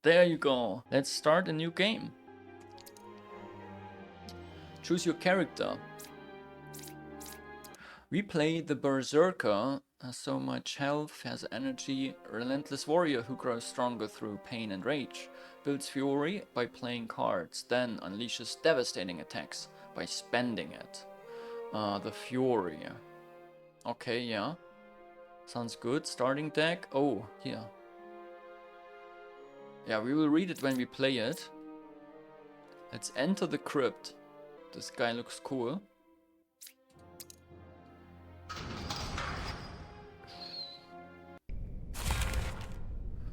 There you go. Let's start a new game. Choose your character. We play the Berserker, has so much health, has energy, relentless warrior who grows stronger through pain and rage, builds fury by playing cards, then unleashes devastating attacks by spending it. The Fury. Okay, yeah. Sounds good. Starting deck. Oh, yeah. Yeah, we will read it when we play it. Let's enter the Crypt. This guy looks cool.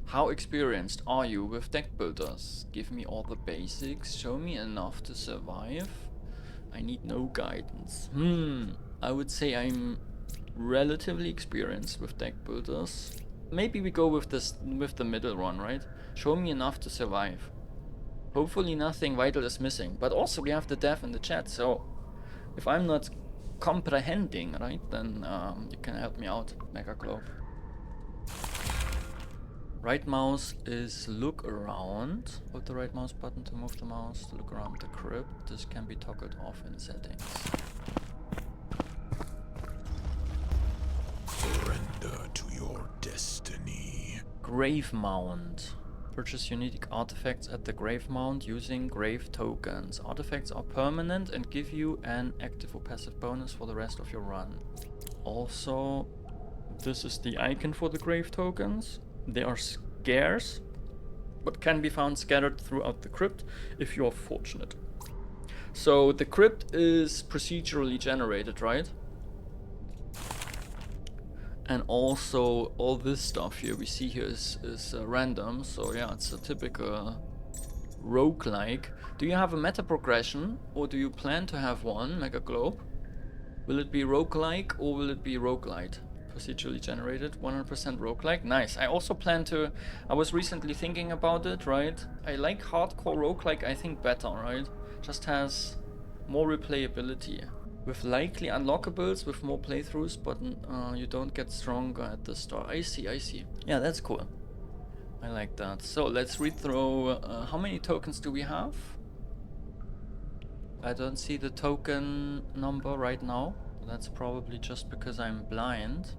How experienced are you with deck builders? Give me all the basics. Show me enough to survive. I need no guidance. I would say I'm relatively experienced with deck builders. Maybe we go with the middle one, right? Show me enough to survive. Hopefully nothing vital is missing. But also we have the dev in the chat, so if I'm not comprehending, right, then you can help me out, Mega Globe. Right mouse is look around. Hold the right mouse button to move the mouse to look around the crypt. This can be toggled off in settings. Surrender to your destiny. Grave Mound. Purchase unique artifacts at the Grave Mound using grave tokens. Artifacts are permanent and give you an active or passive bonus for the rest of your run. Also, this is the icon for the grave tokens. They are scarce, but can be found scattered throughout the crypt if you are fortunate. So the crypt is procedurally generated, right? And also all this stuff here we see here is random. So yeah, it's a typical roguelike. Do you have a meta progression, or do you plan to have one, Mega Globe? Will it be roguelike or will it be roguelite? Procedurally generated, 100% roguelike. Nice. I also plan to... I was recently thinking about it, right? I like hardcore roguelike, I think, better, right? Just has more replayability. With likely unlockables, with more playthroughs, but you don't get stronger at the start. I see, I see. Yeah, that's cool. I like that. So let's read through... how many tokens do we have? I don't see the token number right now. That's probably just because I'm blind.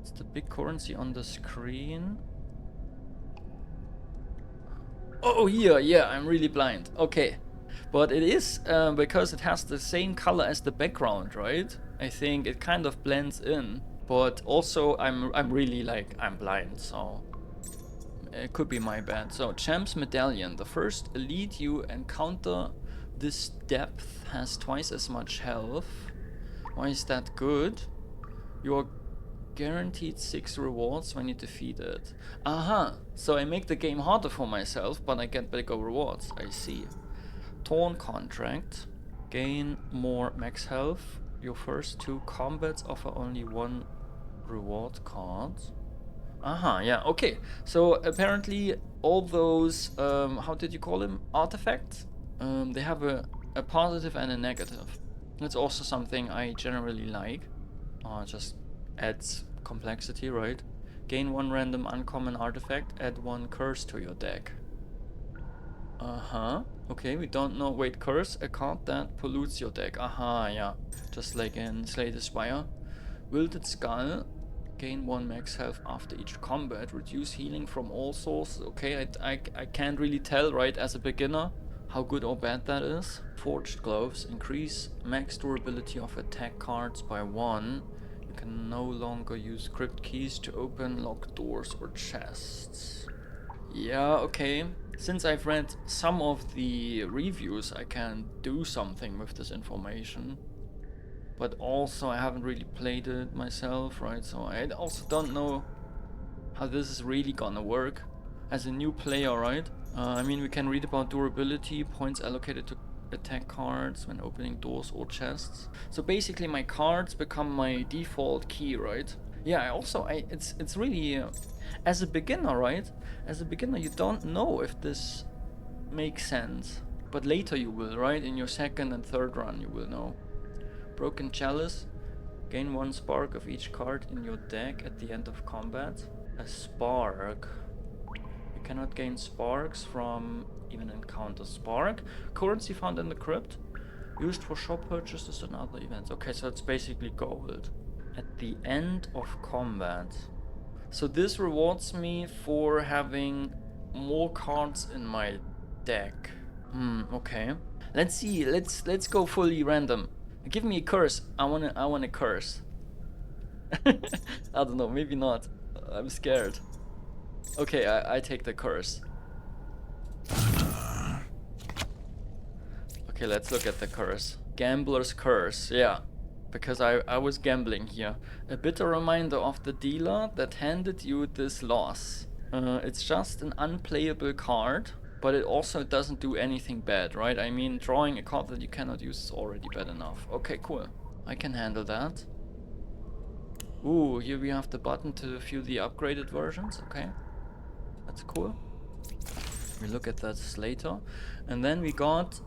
It's the big currency on the screen. Oh, here, yeah, I'm really blind. Okay. But it is because it has the same color as the background, right? I think it kind of blends in. But also I'm really like, I'm blind, so it could be my bad. So Champ's Medallion. The first elite you encounter this depth has twice as much health. Why is that good? You're guaranteed 6 rewards when you defeat it. Aha! So I make the game harder for myself, but I get bigger rewards. I see. Torn Contract. Gain more max health. Your first 2 combats offer only 1 reward card. Aha, yeah, okay. So apparently all those, how did you call them? Artifacts? They have a positive and a negative. That's also something I generally like. Just adds complexity, right? Gain 1 random uncommon artifact, add 1 curse to your deck. Okay, we don't know. Wait, curse, a card that pollutes your deck. Yeah. Just like in Slay the Spire. Wilted Skull, gain 1 max health after each combat, reduce healing from all sources. Okay, I can't really tell, right, as a beginner, how good or bad that is. Forged Gloves, increase max durability of attack cards by 1. You can no longer use crypt keys to open locked doors or chests. Yeah, okay. Since I've read some of the reviews, I can do something with this information. But also I haven't really played it myself, right? So I also don't know how this is really gonna work as a new player, right? I mean, we can read about durability, points allocated to attack cards when opening doors or chests. So basically my cards become my default key, right? Yeah, it's really, as a beginner, right? As a beginner, you don't know if this makes sense. But later you will, right? In your second and third run, you will know. Broken Chalice. Gain 1 spark of each card in your deck at the end of combat. A spark. You Cannot gain sparks from even encounter. Spark. Currency found in the crypt. Used for shop purchases and other events. Okay, so it's basically gold. At the end of combat. So this rewards me for having more cards in my deck. Okay. Let's see. Let's go fully random. Give me a curse. I want a curse. I don't know, maybe not. I'm scared. Okay, I take the curse. Okay, let's look at the curse. Gambler's curse, yeah. Because I was gambling here. A bitter reminder of the dealer that handed you this loss. It's just an unplayable card, but it also doesn't do anything bad, right? I mean, drawing a card that you cannot use is already bad enough. Okay, cool. I can handle that. Ooh, here we have the button to view the upgraded versions. Okay, that's cool. We look at that later. And then we got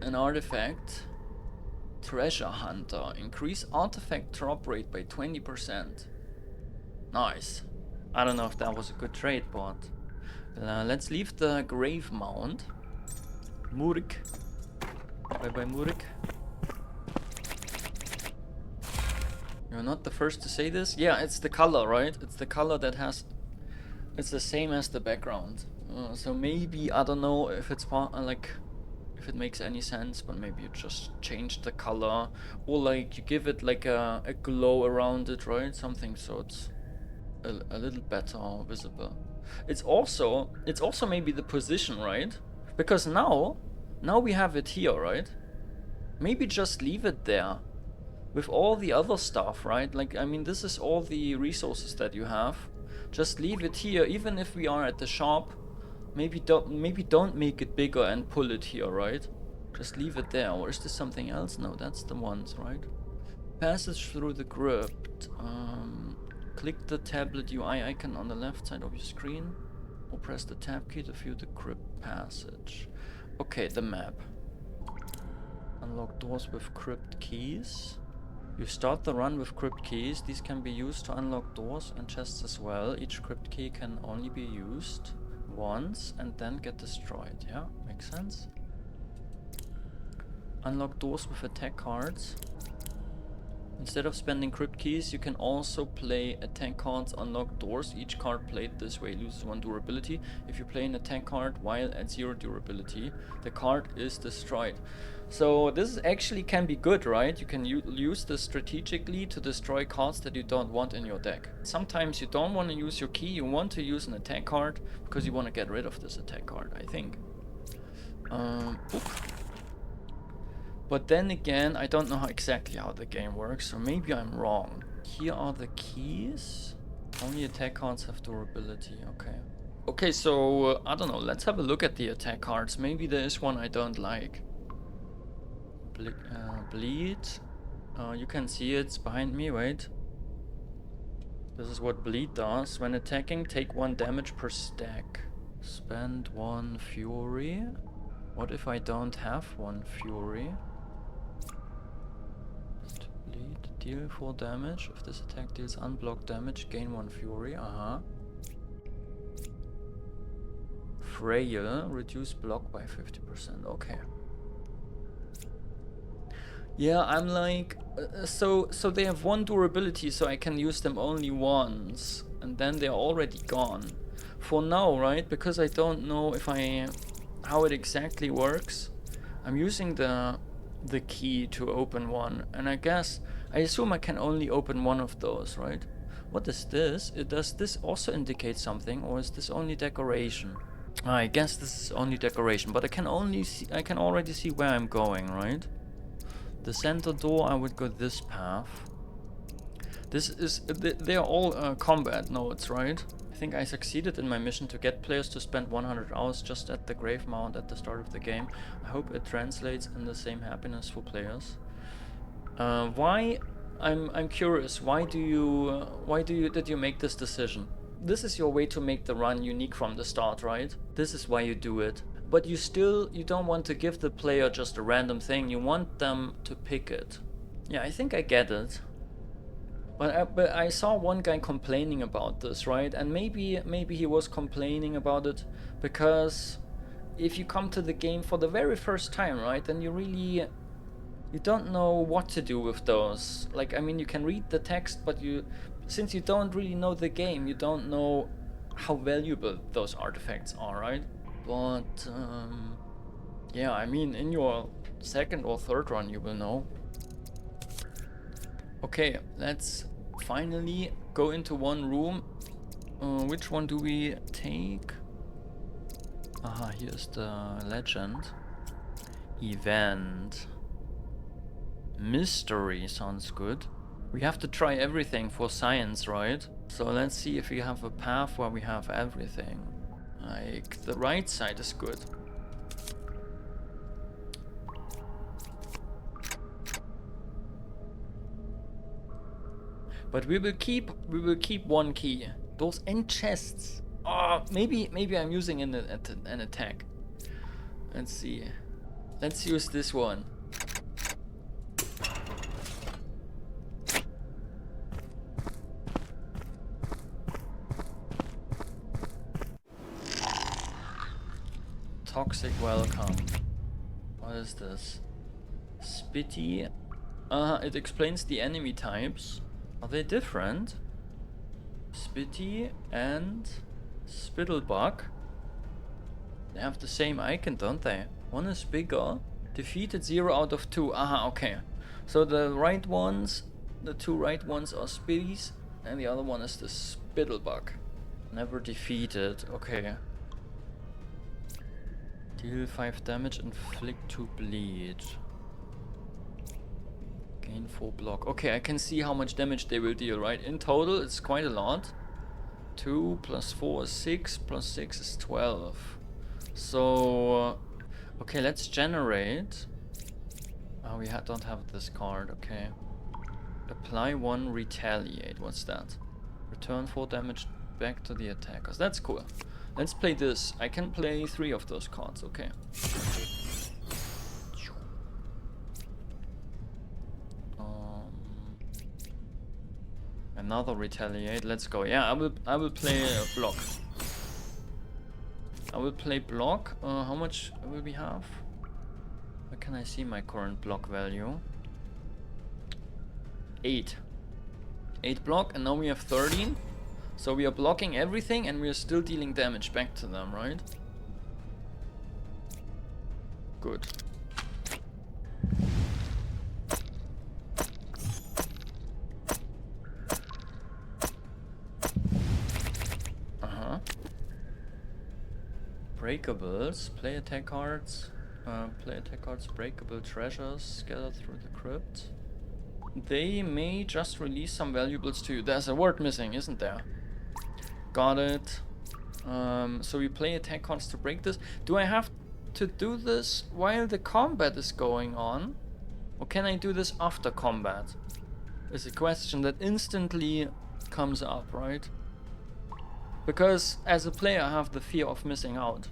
an artifact. Treasure Hunter. Increase artifact drop rate by 20%. Nice. I don't know if that was a good trade, but let's leave the grave mound. Murik. Bye bye, Murik. You're not the first to say this. Yeah, it's the color, right? It's the color that has... It's the same as the background. So maybe, I don't know if it's like... If it makes any sense, but maybe you just change the color. Or like, you give it like a glow around it, right? Something so it's a little better visible. It's also maybe the position, right? Because now we have it here, right? Maybe just leave it there. With all the other stuff, right? Like, I mean, this is all the resources that you have. Just leave it here, even if we are at the shop. Maybe don't make it bigger and pull it here, right? Just leave it there. Or is this something else? No, that's the ones, right? Passage through the crypt. Click the tablet UI icon on the left side of your screen. Or press the tab key to view the crypt passage. Okay, the map. Unlock doors with crypt keys. You start the run with crypt keys. These can be used to unlock doors and chests as well. Each crypt key can only be used once and then get destroyed. Yeah, makes sense. Unlock doors with attack cards. Instead of spending crypt keys, you can also play attack cards, unlock doors. Each card played this way loses 1 durability. If you play an attack card while at 0 durability, the card is destroyed. So this actually can be good, right? You can use this strategically to destroy cards that you don't want in your deck. Sometimes you don't want to use your key, you want to use an attack card because you want to get rid of this attack card, I think. But then again, I don't know exactly how the game works, so maybe I'm wrong. Here are the keys. Only attack cards have durability, okay. Okay, so I don't know, let's have a look at the attack cards. Maybe there is one I don't like. Bleed. You can see it's behind me, wait. This is what bleed does. When attacking, take 1 damage per stack. Spend 1 fury. What if I don't have 1 fury? Bleed, deal 4 damage. If this attack deals unblocked damage, gain 1 fury. Frail, reduce block by 50%. Okay. Yeah, I'm like, so they have 1 durability, so I can use them only once, and then they're already gone. For now, right? Because I don't know how it exactly works. I'm using the key to open one, and I assume I can only open one of those, right? What is this? Does this also indicate something, or is this only decoration? I guess this is only decoration, but I can already see where I'm going, right? The center door, I would go this path. This is, they are all combat nodes, right? I think I succeeded in my mission to get players to spend 100 hours just at the grave mound at the start of the game. I hope it translates in the same happiness for players. Why? I'm curious. Why did you make this decision? This is your way to make the run unique from the start, right? This is why you do it. But you don't want to give the player just a random thing. You want them to pick it. Yeah, I think I get it. But I saw one guy complaining about this, right? And maybe he was complaining about it because if you come to the game for the very first time, right, then you don't know what to do with those. Like, I mean, you can read the text, but since you don't really know the game, you don't know how valuable those artifacts are, right? But yeah, I mean, in your second or third run, you will know. Okay, let's finally go into one room. Which one do we take? Aha, here's the legend. Event. Mystery sounds good. We have to try everything for science, right? So let's see if we have a path where we have everything. Like, the right side is good. But we will keep one key. Those end chests. Oh, maybe I'm using an attack. Let's see. Let's use this one. Toxic welcome. What is this? Spitty. It explains the enemy types. Are they different? Spitty and Spittlebug. They have the same icon, don't they? One is bigger. Defeated 0 out of 2. Aha, okay. So the right ones, the two right ones are Spitties, and the other one is the Spittlebug. Never defeated, okay. Deal 5 damage, inflict 2 bleed. Gain 4 block. Okay, I can see how much damage they will deal, right? In total, it's quite a lot. 2 plus 4 is 6, plus 6 is 12. So, okay, let's generate. Oh, we don't have this card, okay. Apply 1, retaliate. What's that? Return 4 damage back to the attackers. That's cool. Let's play this. I can play 3 of those cards, okay. Another retaliate. Let's go. Yeah, I will play block. I will play block. How much will we have? Where can I see my current block value? 8. 8 block, and now we have 13. So we are blocking everything, and we are still dealing damage back to them, right? Good. Breakables, play attack cards, breakable treasures scattered through the crypt. They may just release some valuables to you. There's a word missing, isn't there? Got it. So we play attack cards to break this. Do I have to do this while the combat is going on? Or can I do this after combat? Is a question that instantly comes up, right? Because as a player I have the fear of missing out.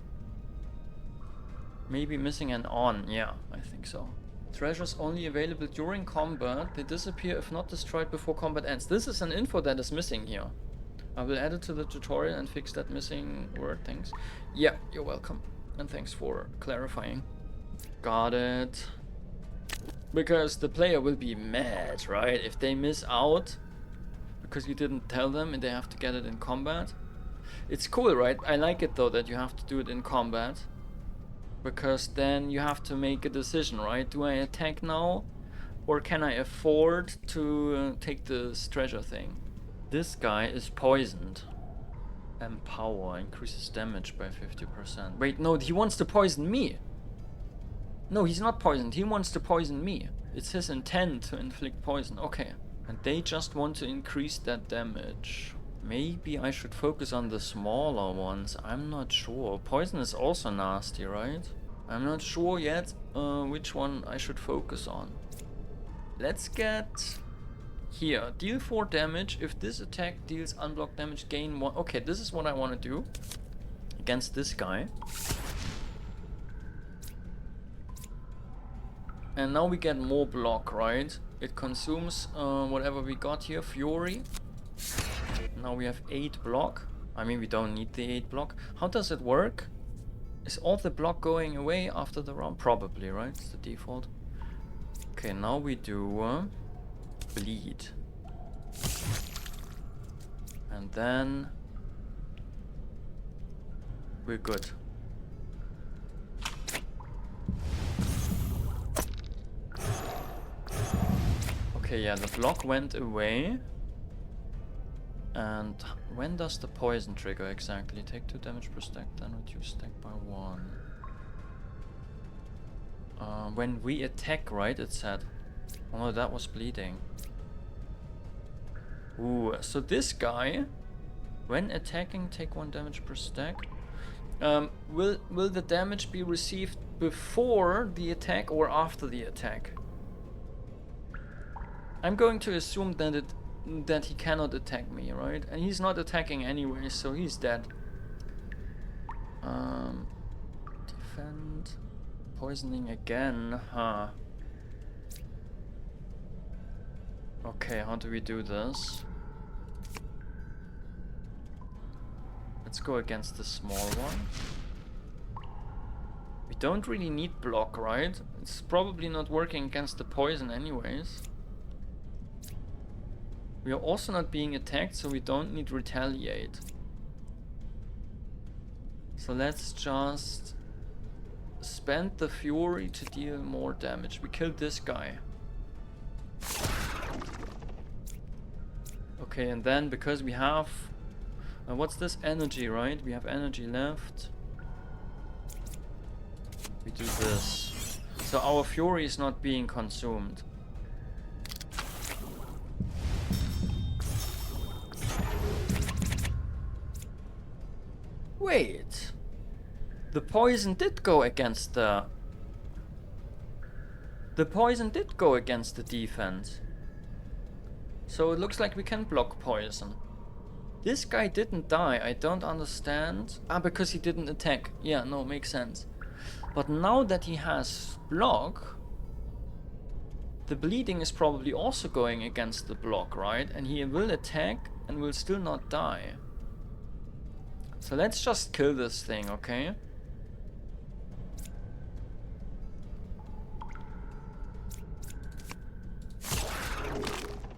Maybe missing an on, yeah, I think so. Treasures only available during combat. They disappear if not destroyed before combat ends. This is an info that is missing here. I will add it to the tutorial and fix that missing word, thanks. Yeah, you're welcome. And thanks for clarifying. Got it. Because the player will be mad, right? If they miss out because you didn't tell them and they have to get it in combat. It's cool, right? I like it though that you have to do it in combat. Because then you have to make a decision, right? Do I attack now? Or can I afford to take this treasure thing? This guy is poisoned. Empower, increases damage by 50%. Wait, no, he wants to poison me. No, he's not poisoned. He wants to poison me. It's his intent to inflict poison. Okay. And they just want to increase that damage. Maybe I should focus on the smaller ones. I'm not sure. Poison is also nasty, right? I'm not sure yet which one I should focus on. Let's get here. Deal 4 damage. If this attack deals unblocked damage, gain 1. Okay, this is what I want to do against this guy. And now we get more block, right? It consumes whatever we got here. Fury. Now we have 8 block. I mean, we don't need the 8 block. How does it work? Is all the block going away after the round? Probably, right? It's the default. Okay, now we do bleed. And then we're good. Okay, yeah, the block went away. And when does the poison trigger exactly? Take 2 damage per stack, then reduce stack by 1. When we attack, right? It said. Oh no, that was bleeding. Ooh, so this guy, when attacking, take 1 damage per stack. Will the damage be received before the attack or after the attack? I'm going to assume that he cannot attack me, right? And he's not attacking anyway, so he's dead. Defend. Poisoning again, huh? Okay, how do we do this? Let's go against the small one. We don't really need block, right? It's probably not working against the poison anyways. We are also not being attacked, so we don't need retaliate. So let's just spend the fury to deal more damage. We killed this guy. Okay, and then because we have... what's this? Energy, right? We have energy left. We do this. So our fury is not being consumed. Wait. The poison did go against the... The poison did go against the defense. So it looks like we can block poison. This guy didn't die, I don't understand. Ah, because he didn't attack. Yeah, no, makes sense. But now that he has block, the bleeding is probably also going against the block, right? And he will attack and will still not die. So let's just kill this thing, okay?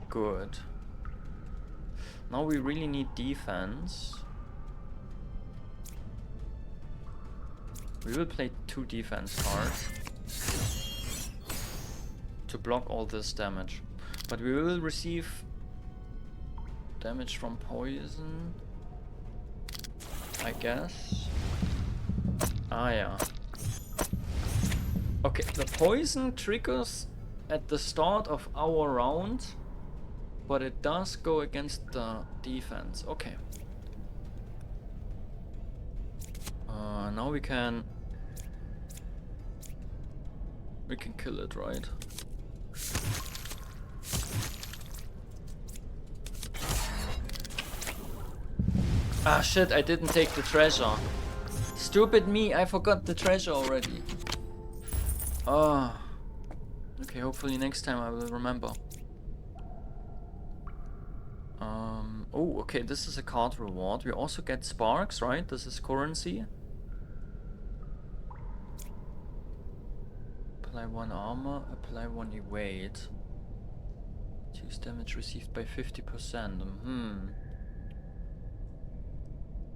Good. Now we really need defense. We will play 2 defense cards to block all this damage. But we will receive damage from poison, I guess. Ah, yeah. Okay, the poison triggers at the start of our round, but it does go against the defense. Okay. Now we can kill it, right? Ah shit, I didn't take the treasure. Stupid me, I forgot the treasure already. Ah. Okay, hopefully next time I will remember. Oh, okay, this is a card reward. We also get sparks, right? This is currency. Apply 1 armor, apply 1 evade. Reduce damage received by 50%.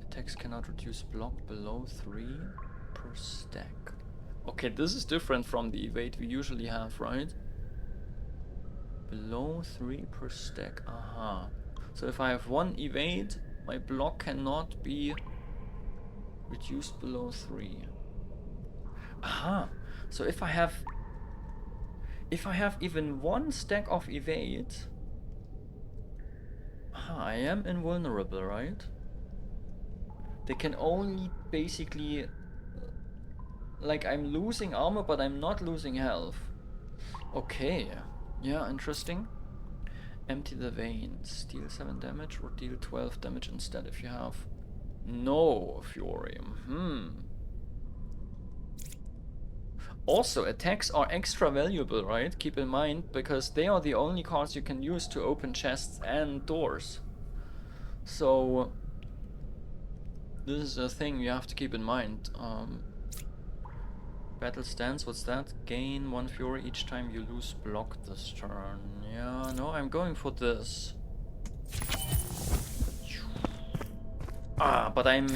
Attacks cannot reduce block below 3 per stack. Okay, this is different from the evade we usually have, right? Below 3 per stack. Aha. So if I have 1 evade, my block cannot be reduced below 3. Aha. So if I have even 1 stack of evade, I am invulnerable, right? They can only basically, like, I'm losing armor, but I'm not losing health. Okay, yeah, interesting. Empty the veins, deal 7 damage or deal 12 damage instead if you have no fury. Also, attacks are extra valuable, right? Keep in mind, because they are the only cards you can use to open chests and doors. So, this is a thing you have to keep in mind. Battle stance, what's that? Gain 1 fury each time you lose block this turn. Yeah, no, I'm going for this. Ah, but I'm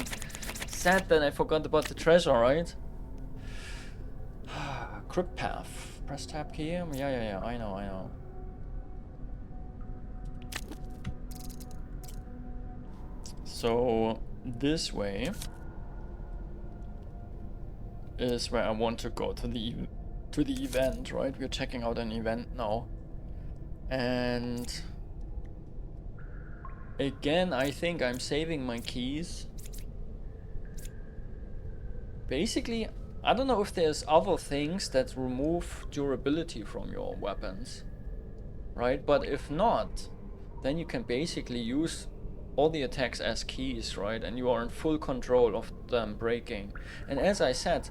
sad that I forgot about the treasure, right? Crypt path. Press tab key. Yeah, I know. So this way is where I want to go to the event, right? We're checking out an event now. And again, I think I'm saving my keys. Basically, I don't know if there's other things that remove durability from your weapons, right? But if not, then you can basically use all the attacks as keys, right? And you are in full control of them breaking. And as I said,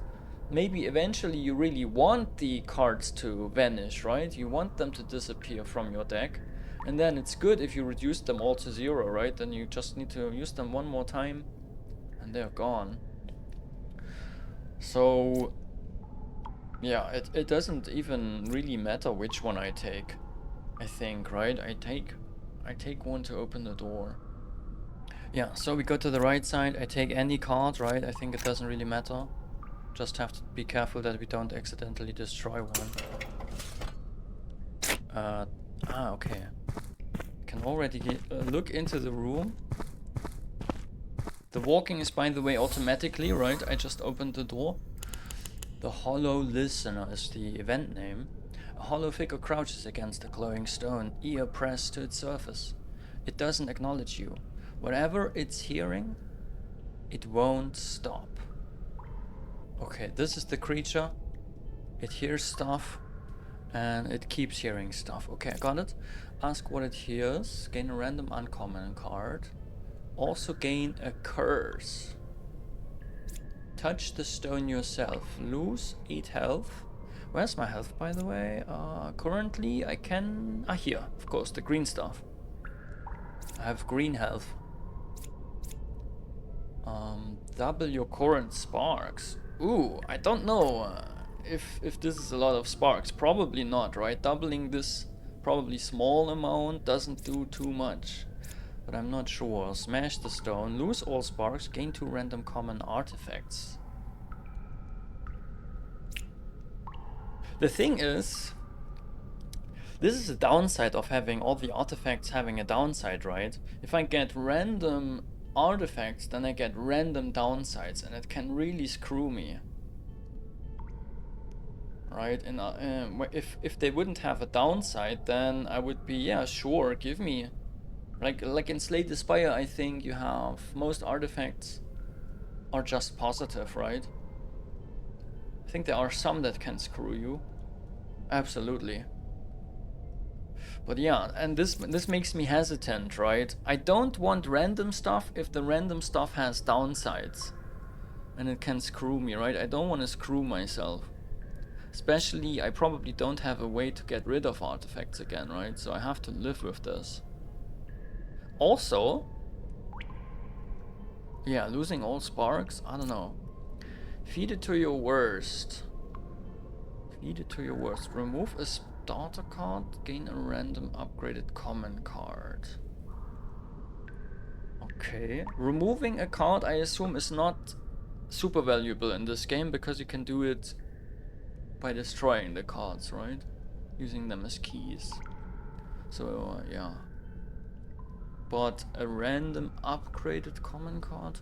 maybe eventually you really want the cards to vanish, right? You want them to disappear from your deck. And then it's good if you reduce them all to 0, right? Then you just need to use them one more time and they're gone. So yeah, it doesn't even really matter which one I take, I think, right? I take one to open the door. Yeah, so we go to the right side. I take any card, right? I think it doesn't really matter. Just have to be careful that we don't accidentally destroy one. Okay. Can already look into the room. The walking is, by the way, automatically, right? I just opened the door. The Hollow Listener is the event name. A hollow figure crouches against a glowing stone, ear pressed to its surface. It doesn't acknowledge you. Whatever it's hearing, it won't stop. Okay, this is the creature. It hears stuff and it keeps hearing stuff. Okay, I got it. Ask what it hears. Gain a random uncommon card. Also gain a curse. Touch the stone yourself. Lose 8 health. Where's my health, by the way? Currently I can... here, of course, the green stuff. I have green health. Double your current sparks. Ooh, I don't know if this is a lot of sparks. Probably not, right? Doubling this probably small amount doesn't do too much. But I'm not sure. Smash the stone. Lose all sparks. Gain 2 random common artifacts. The thing is, this is a downside of having all the artifacts having a downside, right? If I get random artifacts, then I get random downsides, and it can really screw me, right? And if they wouldn't have a downside, then I would be, yeah, sure, give me, like in Slay the Spire, I think you have most artifacts are just positive, right? I think there are some that can screw you, absolutely. But yeah, and this makes me hesitant, right? I don't want random stuff if the random stuff has downsides. And it can screw me, right? I don't want to screw myself. Especially, I probably don't have a way to get rid of artifacts again, right? So I have to live with this. Also, yeah, losing all sparks, I don't know. Feed it to your worst. Feed it to your worst. Remove a starter card, gain a random upgraded common card. Okay. Removing a card, I assume, is not super valuable in this game because you can do it by destroying the cards, right? Using them as keys. So, yeah. But a random upgraded common card?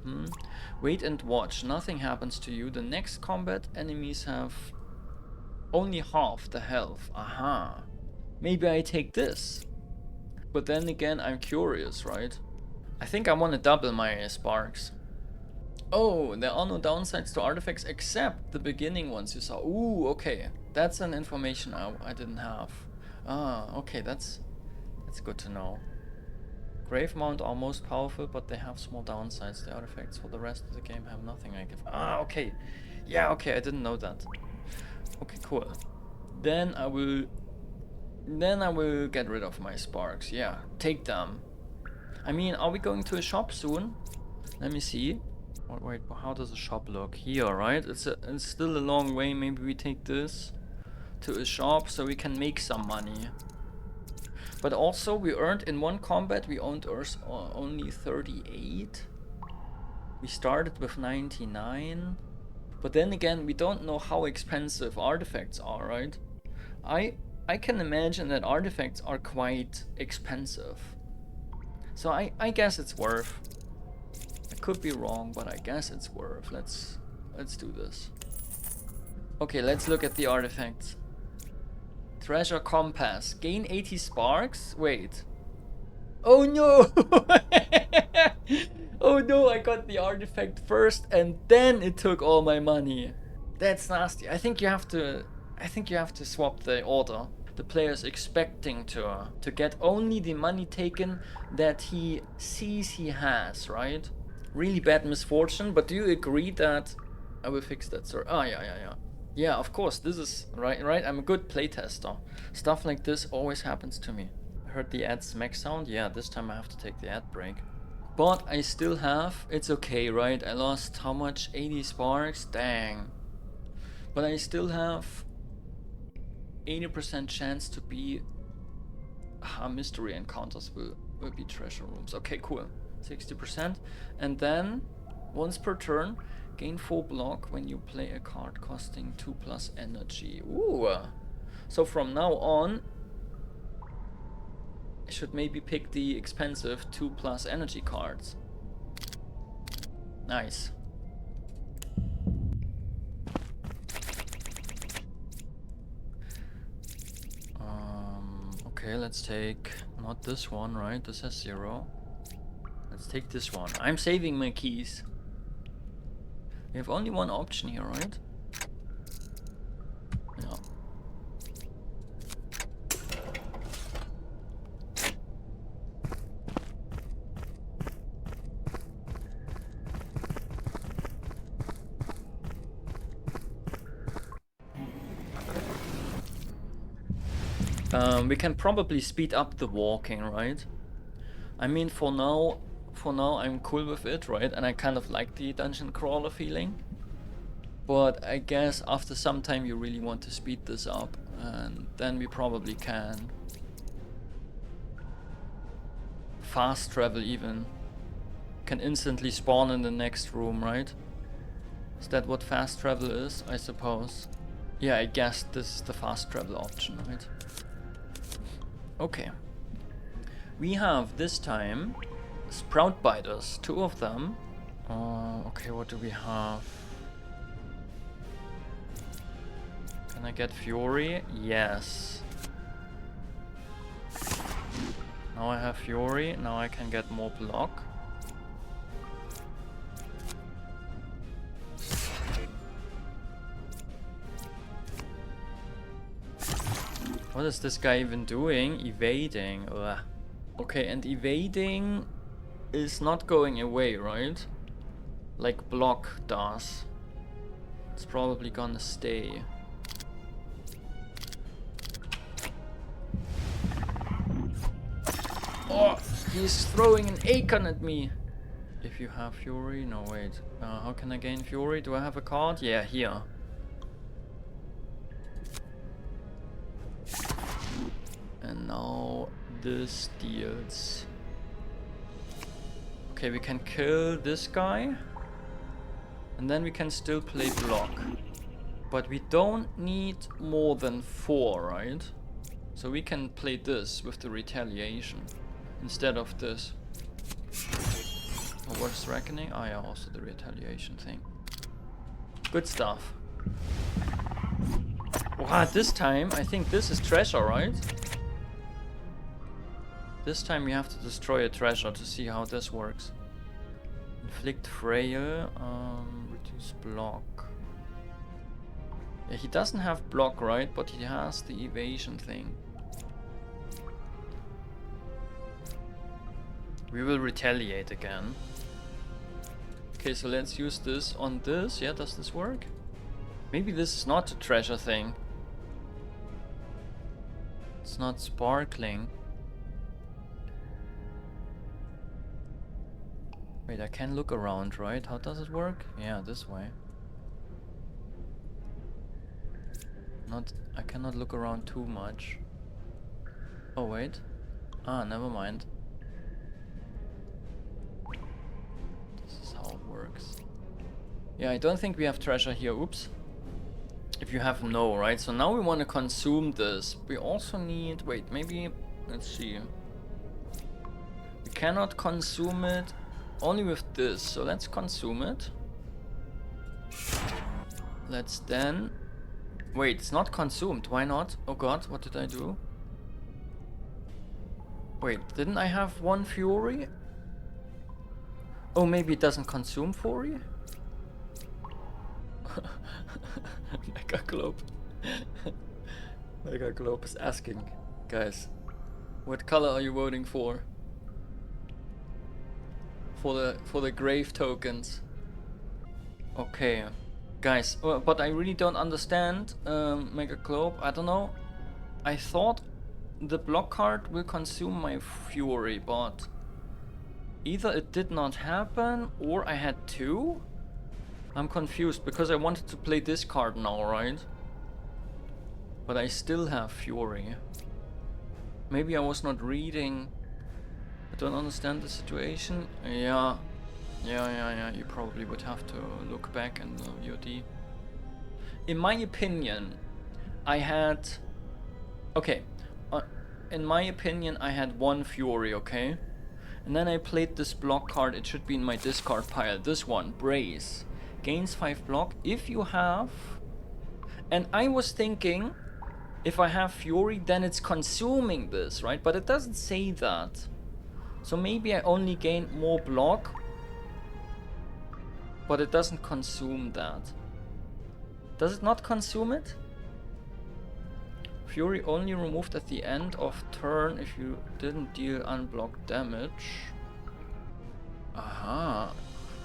Wait and watch. Nothing happens to you. The next combat, enemies have only half the health. Aha. Maybe I take this. But then again, I'm curious, right? I think I want to double my sparks. Oh, there are no downsides to artifacts except the beginning ones you saw. Ooh, okay. That's an information I didn't have. Okay, that's good to know. Grave Mount are most powerful, but they have small downsides. The artifacts for the rest of the game have nothing I give. Okay. Yeah, okay, I didn't know that. Okay, cool. Then I will get rid of my sparks. Yeah, take them. I mean, are we going to a shop soon? Let me see. Wait, how does a shop look? Here, right? It's still a long way. Maybe we take this to a shop so we can make some money. But also, we earned in one combat, we earned only 38. We started with 99. But then again, we don't know how expensive artifacts are, right? I can imagine that artifacts are quite expensive. So I guess it's worth. I could be wrong, but I guess it's worth. Let's do this. Okay, let's look at the artifacts. Treasure compass. Gain 80 sparks? Wait. Oh no! Oh no, I got the artifact first and then it took all my money. That's nasty. I think you have to swap the order. The player's expecting to get only the money taken that he sees he has, right? Really bad misfortune, but do you agree that I will fix that, sir? Oh yeah. Yeah, of course, this is right. I'm a good playtester. Stuff like this always happens to me. I heard the ad smack sound. Yeah, this time I have to take the ad break. But I still have, it's okay, right? I lost how much? 80 sparks? Dang. But I still have 80% chance to be mystery encounters will be treasure rooms. Okay, cool. 60%. And then once per turn, gain 4 block when you play a card costing 2+ energy. Ooh. So from now on, I should maybe pick the expensive 2+ energy cards. Nice. Okay, let's take not this one, right? This has 0. Let's take this one. I'm saving my keys. We have only one option here, right? Yeah. We can probably speed up the walking, right? I mean, for now I'm cool with it, right? And I kind of like the dungeon crawler feeling. But I guess after some time you really want to speed this up, and then we probably can fast travel even. Can instantly spawn in the next room, right? Is that what fast travel is? I suppose. Yeah, I guess this is the fast travel option, right? Okay. We have this time sprout biters, 2 of them. Okay, what do we have? Can I get Fury? Yes. Now I have Fury, now I can get more block. What is this guy even doing? Evading. Ugh. Okay, and evading is not going away, right? Like block does. It's probably gonna stay. Oh, he's throwing an acorn at me. If you have Fury, no wait. How can I gain Fury? Do I have a card? Yeah, here. And now this deals. Okay, we can kill this guy. And then we can still play block. But we don't need more than 4, right? So we can play this with the retaliation instead of this. Oh, what's reckoning? Oh yeah, also the retaliation thing. Good stuff. Wow, this time I think this is treasure, right? This time we have to destroy a treasure to see how this works. Inflict frail, reduce block. Yeah, he doesn't have block, right? But he has the evasion thing. We will retaliate again. Okay, so let's use this on this. Yeah, does this work? Maybe this is not a treasure thing. It's not sparkling. Wait, I can look around, right? How does it work? Yeah, this way. I cannot look around too much. Oh, wait. Ah, never mind. This is how it works. Yeah, I don't think we have treasure here. Oops. If you have no, right? So now we want to consume this. We also need... Wait, maybe... Let's see. We cannot consume it only with this. So let's consume it. Let's then... Wait, it's not consumed. Why not? Oh god, what did I do? Wait, didn't I have one fury? Oh, maybe it doesn't consume fury? Mega Globe. Mega Globe is asking, guys, what color are you voting for? For the grave tokens. Okay, guys, but I really don't understand, Mega Globe. I don't know. I thought the block card will consume my fury, but either it did not happen or I had two. I'm confused because I wanted to play this card now, right? But I still have fury. Maybe I was not reading. I don't understand the situation. Yeah. You probably would have to look back in the VOD. In my opinion, I had... Okay. In my opinion, I had one fury, okay? And then I played this block card. It should be in my discard pile. This one, Brace. Gains 5 block if you have... And I was thinking, if I have fury, then it's consuming this, right? But it doesn't say that. So maybe I only gain more block, but it doesn't consume that. Does it not consume it? Fury only removed at the end of turn if you didn't deal unblocked damage. Aha.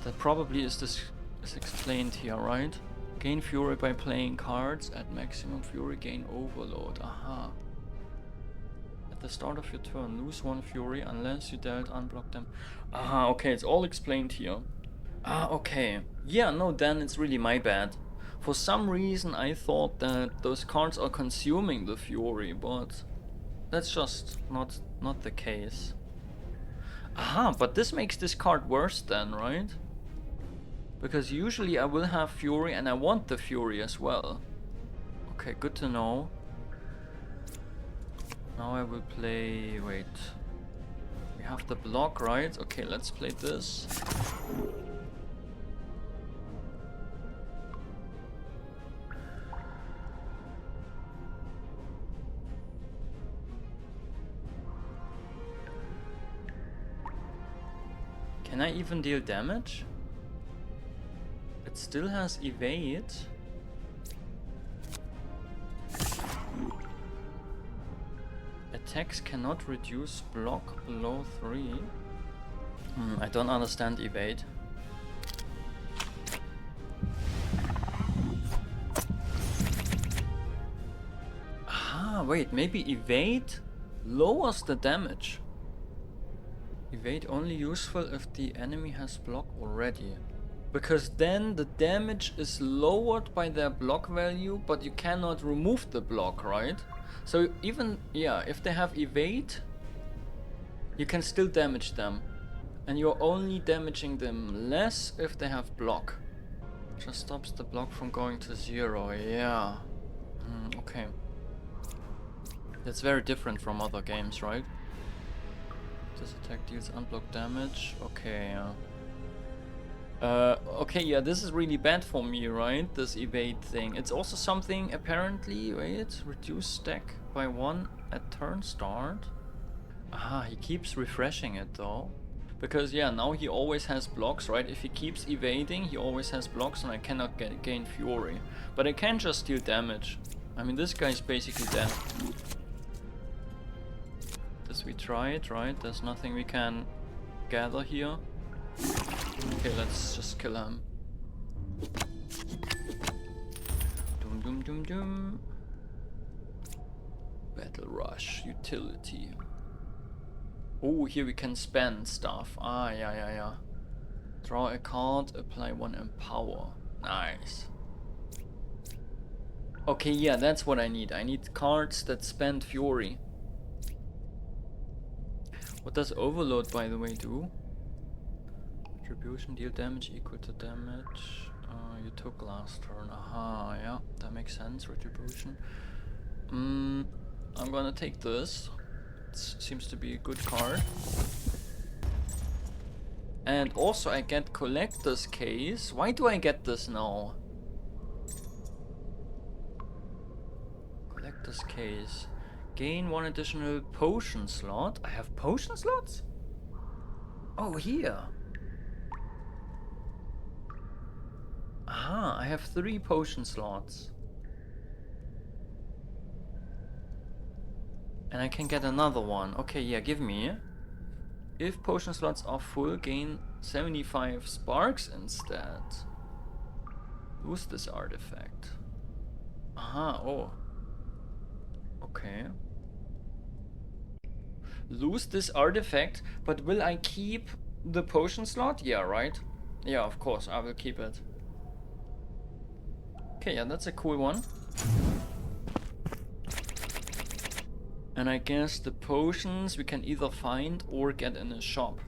That probably is explained here, right? Gain fury by playing cards. At maximum fury, gain overload. Aha. At the start of your turn, lose 1 fury unless you dealt unblocked them. Aha, okay, it's all explained here. Ah, okay. Yeah, no, then it's really my bad. For some reason I thought that those cards are consuming the fury, but that's just not the case. Aha, but this makes this card worse then, right? Because usually I will have fury and I want the fury as well. Okay, good to know. Now I will play... Wait. We have the block, right? Okay, let's play this. Can I even deal damage? It still has evade. Attacks cannot reduce block below 3. I don't understand evade. Ah, wait, maybe evade lowers the damage. Evade only useful if the enemy has block already. Because then the damage is lowered by their block value, but you cannot remove the block, right? So even, yeah, if they have evade, you can still damage them. And you're only damaging them less if they have block. Just stops the block from going to 0, yeah. Okay. That's very different from other games, right? This attack deals unblocked damage. Okay, yeah. Okay, yeah, this is really bad for me, right? This evade thing. It's also something, apparently, wait, reduce stack by 1 at turn start. Ah, he keeps refreshing it though. Because, yeah, now he always has blocks, right? If he keeps evading, he always has blocks and I cannot gain fury. But I can just deal damage. I mean, this guy's basically dead. This we tried, right? There's nothing we can gather here. Okay, let's just kill him. Dum dum. Battle Rush, utility. Oh, here we can spend stuff. Ah, yeah. Draw a card, apply one empower. Nice. Okay, yeah, that's what I need. I need cards that spend fury. What does overload, by the way, do? Retribution, deal damage equal to damage you took last turn. Aha, yeah, that makes sense. Retribution. I'm gonna take this. It seems to be a good card. And also I get collector's case. Why do I get this now? Collector's case. Gain one additional potion slot. I have potion slots? Oh, here. Aha, I have 3 potion slots. And I can get another one. Okay, yeah, give me. If potion slots are full, gain 75 sparks instead. Lose this artifact. Aha, oh. Okay. Lose this artifact, but will I keep the potion slot? Yeah, right? Yeah, of course, I will keep it. Okay, yeah, that's a cool one. And I guess the potions we can either find or get in a shop.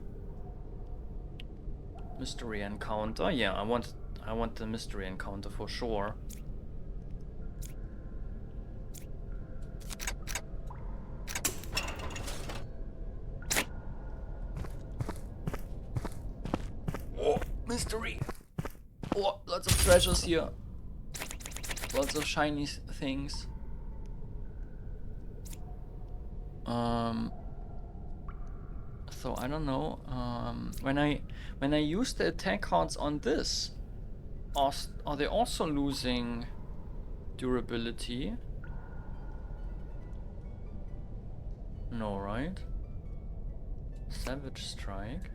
Mystery encounter. Yeah, I want the mystery encounter for sure. Oh, mystery. Oh, lots of treasures here. Lots of shiny things. So I don't know. When I use the attack cards on this, are they also losing durability? No, right? Savage Strike.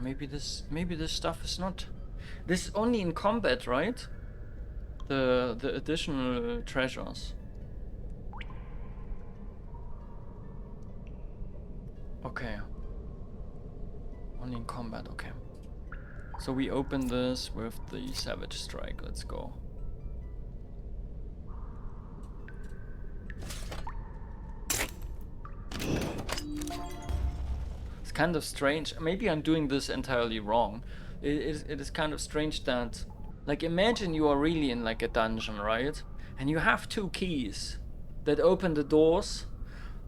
Maybe this stuff is not. This is only in combat, right? The additional treasures. Okay. Only in combat, okay. So we open this with the Savage Strike. Let's go. It's kind of strange. Maybe I'm doing this entirely wrong. It is kind of strange that, like, imagine you are really in like a dungeon, right? And you have 2 keys that open the doors,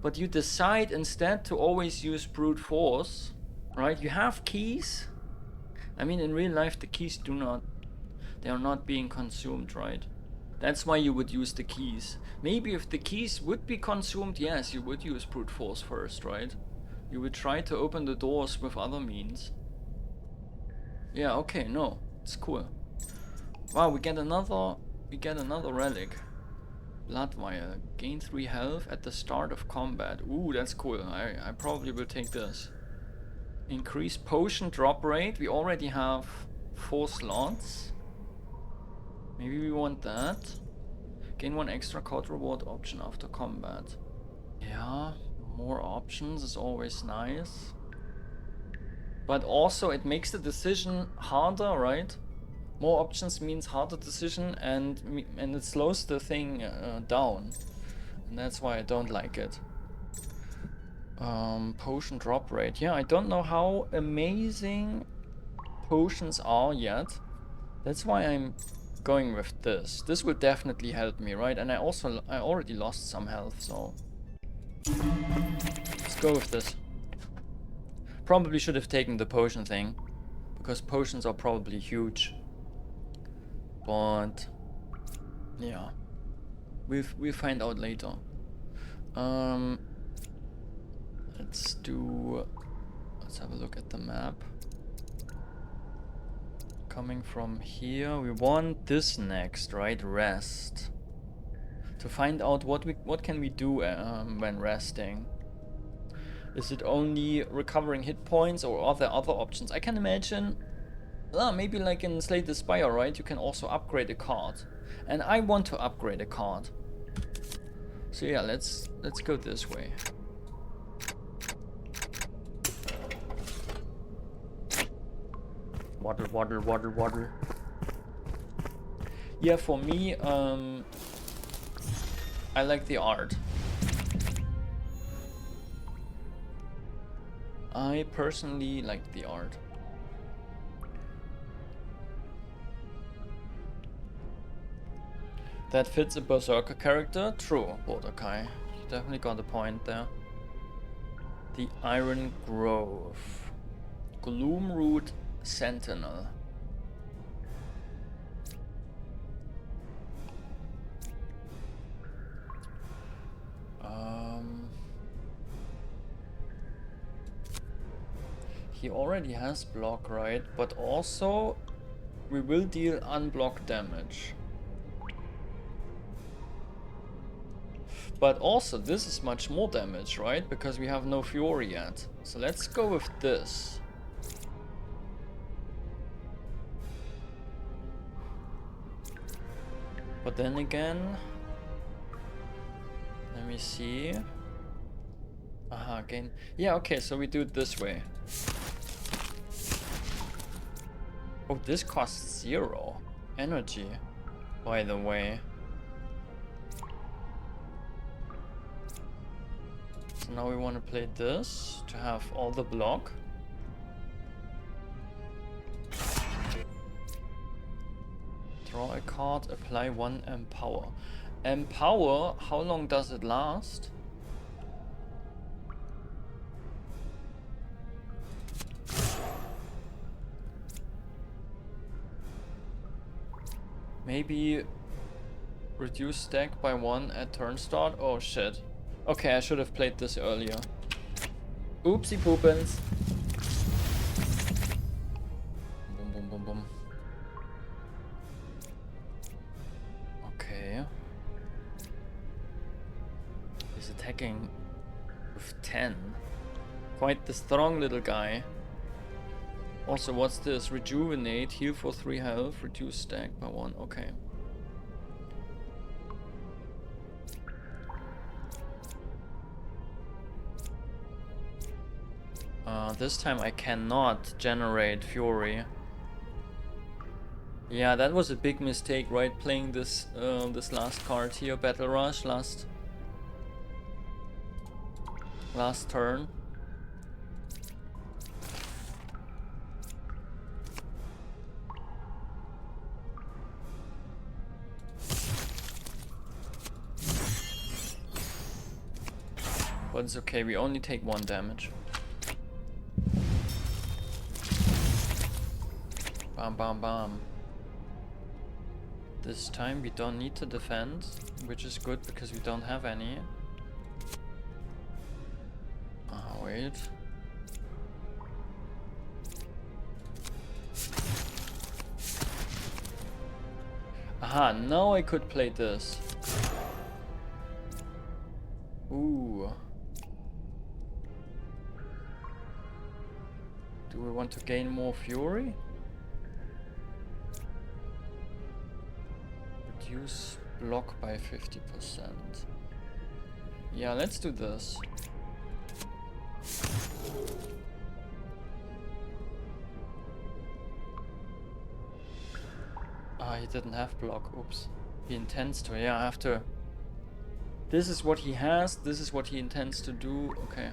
but you decide instead to always use brute force, right? You have keys. I mean, in real life, the keys they are not being consumed, right? That's why you would use the keys. Maybe if the keys would be consumed, yes, you would use brute force first, right? You would try to open the doors with other means. Yeah, okay, no, it's cool. Wow, we get another relic. Blood vial. Gain 3 health at the start of combat. Ooh, that's cool. I probably will take this. Increase potion drop rate. We already have 4 slots. Maybe we want that. Gain 1 extra card reward option after combat. Yeah, more options is always nice. But also it makes the decision harder, right? More options means harder decision, and it slows the thing down. And that's why I don't like it. Potion drop rate. Yeah, I don't know how amazing potions are yet. That's why I'm going with this. This will definitely help me, right? And I already lost some health, so let's go with this. Probably should have taken the potion thing, because potions are probably huge. But yeah, we'll find out later. Let's have a look at the map. Coming from here, we want this next, right? Rest. To find out what can we do when resting. Is it only recovering hit points, or are there other options? I can imagine, maybe like in Slay the Spire, right? You can also upgrade a card. And I want to upgrade a card. So yeah, let's go this way. Waddle, waddle, waddle, waddle. Yeah, for me, I like the art. I personally like the art. That fits a berserker character? True, Borderkai. You definitely got a point there. The Iron Grove. Gloomroot Sentinel. He already has block, right? But also, we will deal unblocked damage. But also, this is much more damage, right? Because we have no Fury yet. So let's go with this. But then again, let me see. Aha, again. Yeah, okay, so we do it this way. Oh, this costs 0 energy, by the way. So now we want to play this to have all the block. Draw a card, apply 1 Empower. Empower, how long does it last? Maybe reduce stack by 1 at turn start? Oh shit. Okay, I should have played this earlier. Oopsie poopins. Boom, boom, boom, boom. Okay. He's attacking with 10. Quite the strong little guy. Also, what's this? Rejuvenate, heal for 3 health, reduce stack by 1. Okay. This time I cannot generate Fury. Yeah, that was a big mistake, right? Playing this this last card here, Battle Rush, last turn. But it's okay, we only take 1 damage. Bam, bam, bam. This time we don't need to defend, which is good because we don't have any. Wait. Aha, now I could play this. Ooh. Do we want to gain more Fury? Reduce block by 50%. Yeah, let's do this. Ah, he didn't have block. Oops. He intends to. Yeah, I have to. This is what he has. This is what he intends to do. Okay.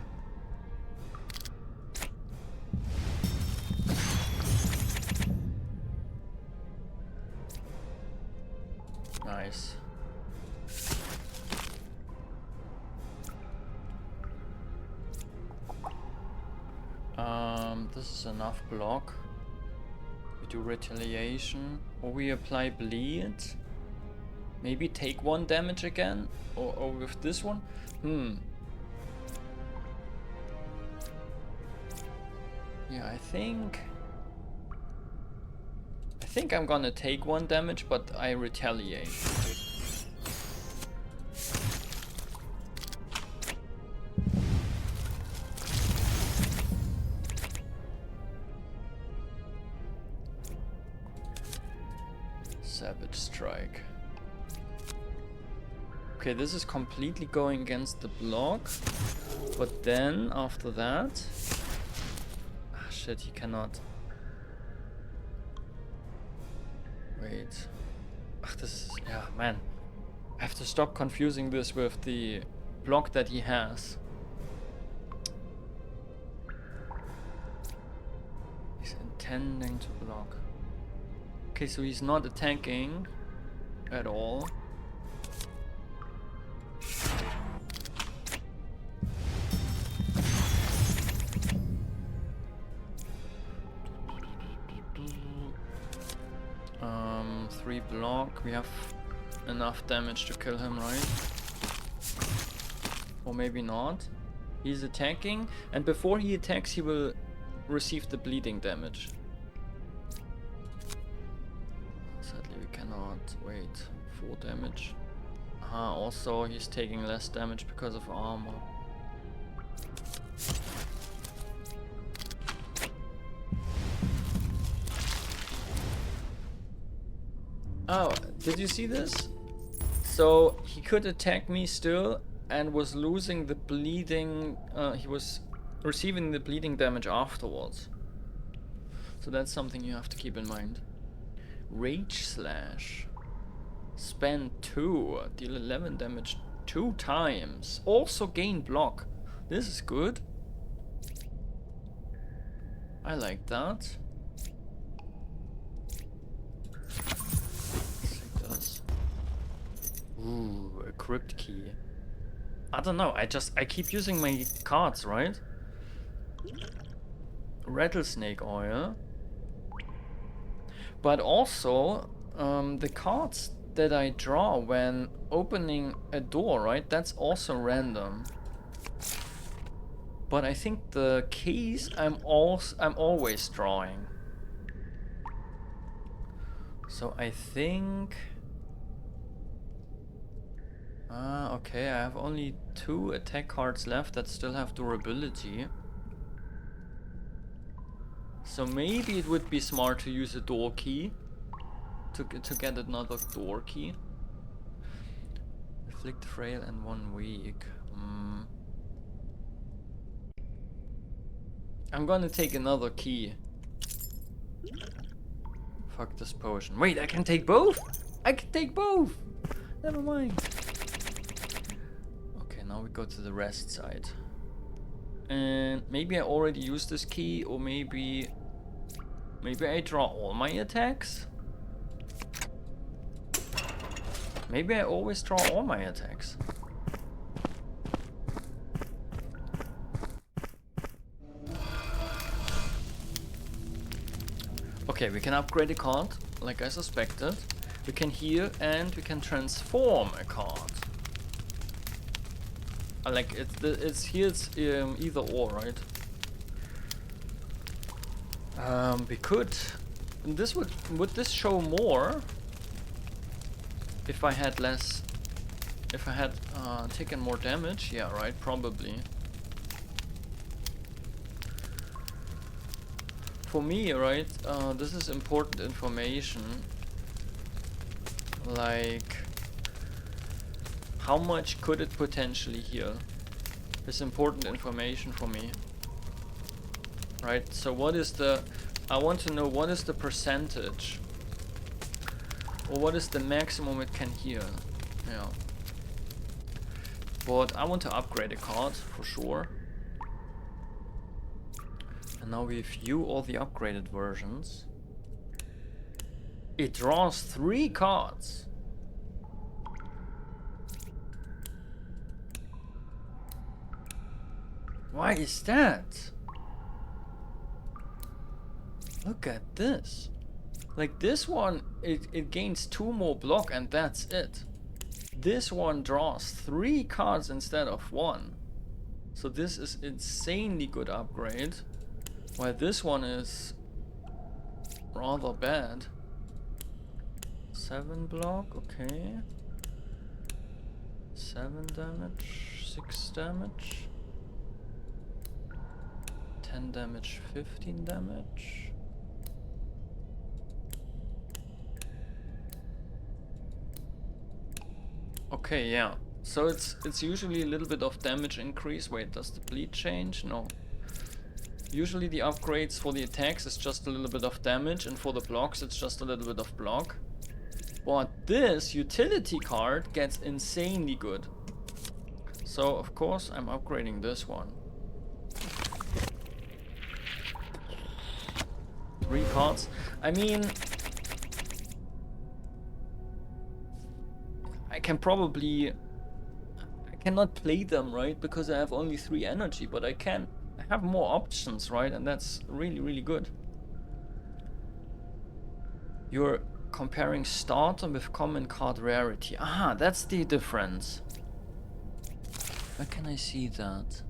Nice. This is enough block. We do retaliation, or we apply bleed. Maybe take 1 damage again, or with this one. Yeah, I think I'm gonna take 1 damage, but I retaliate. Savage Strike. Okay, this is completely going against the block. But then, after that... Ah, shit, he cannot. Wait. Ach, this is... Yeah, man. I have to stop confusing this with the block that he has. He's intending to block. Okay, so he's not attacking at all. Three block. We have enough damage to kill him, right? Or maybe not. He's attacking, and before he attacks, he will receive the bleeding damage. Sadly, we cannot wait. 4 damage. Also, he's taking less damage because of armor. Oh, did you see this? So he could attack me still and was losing the bleeding, he was receiving the bleeding damage afterwards. So that's something you have to keep in mind. Rage Slash. Spend 2, deal 11 damage 2 times. Also gain block. This is good. I like that. Ooh, a Crypt key. I don't know, I keep using my cards, right? Rattlesnake oil. But also, the cards that I draw when opening a door, right? That's also random. But I think the keys I'm always drawing. So I think... okay, I have only 2 attack cards left that still have durability. So maybe it would be smart to use a door key to get another door key. Afflict frail and 1 weak. I'm gonna take another key. Fuck this potion. Wait, I can take both? I can take both! Never mind. Now we go to the rest side. And maybe I already used this key, or maybe I draw all my attacks? Maybe I always draw all my attacks. Okay, we can upgrade a card, like I suspected. We can heal and we can transform a card. Like it's heals either or, right? We could. This would this show more if I had less? If I had taken more damage? Yeah, right. Probably. For me, right? This is important information. Like, how much could it potentially heal? It's important information for me. Right, so what is the... I want to know what is the percentage? Or what is the maximum it can heal? Yeah. But I want to upgrade a card, for sure. And now we view all the upgraded versions. It draws 3 cards. Why is that? Look at this. Like this one, it gains 2 more block and that's it. This one draws 3 cards instead of 1. So this is insanely good upgrade. While this one is rather bad. 7 block, okay. 7 damage, 6 damage. 10 damage, 15 damage. Okay, yeah. So it's usually a little bit of damage increase. Wait, does the bleed change? No. Usually the upgrades for the attacks is just a little bit of damage, and for the blocks it's just a little bit of block. But this utility card gets insanely good. So of course I'm upgrading this one. 3 cards. I mean, I cannot play them, right? Because I have only 3 energy, but I have more options, right? And that's really, really good. You're comparing starter with common card rarity. Aha, that's the difference. Where can I see that?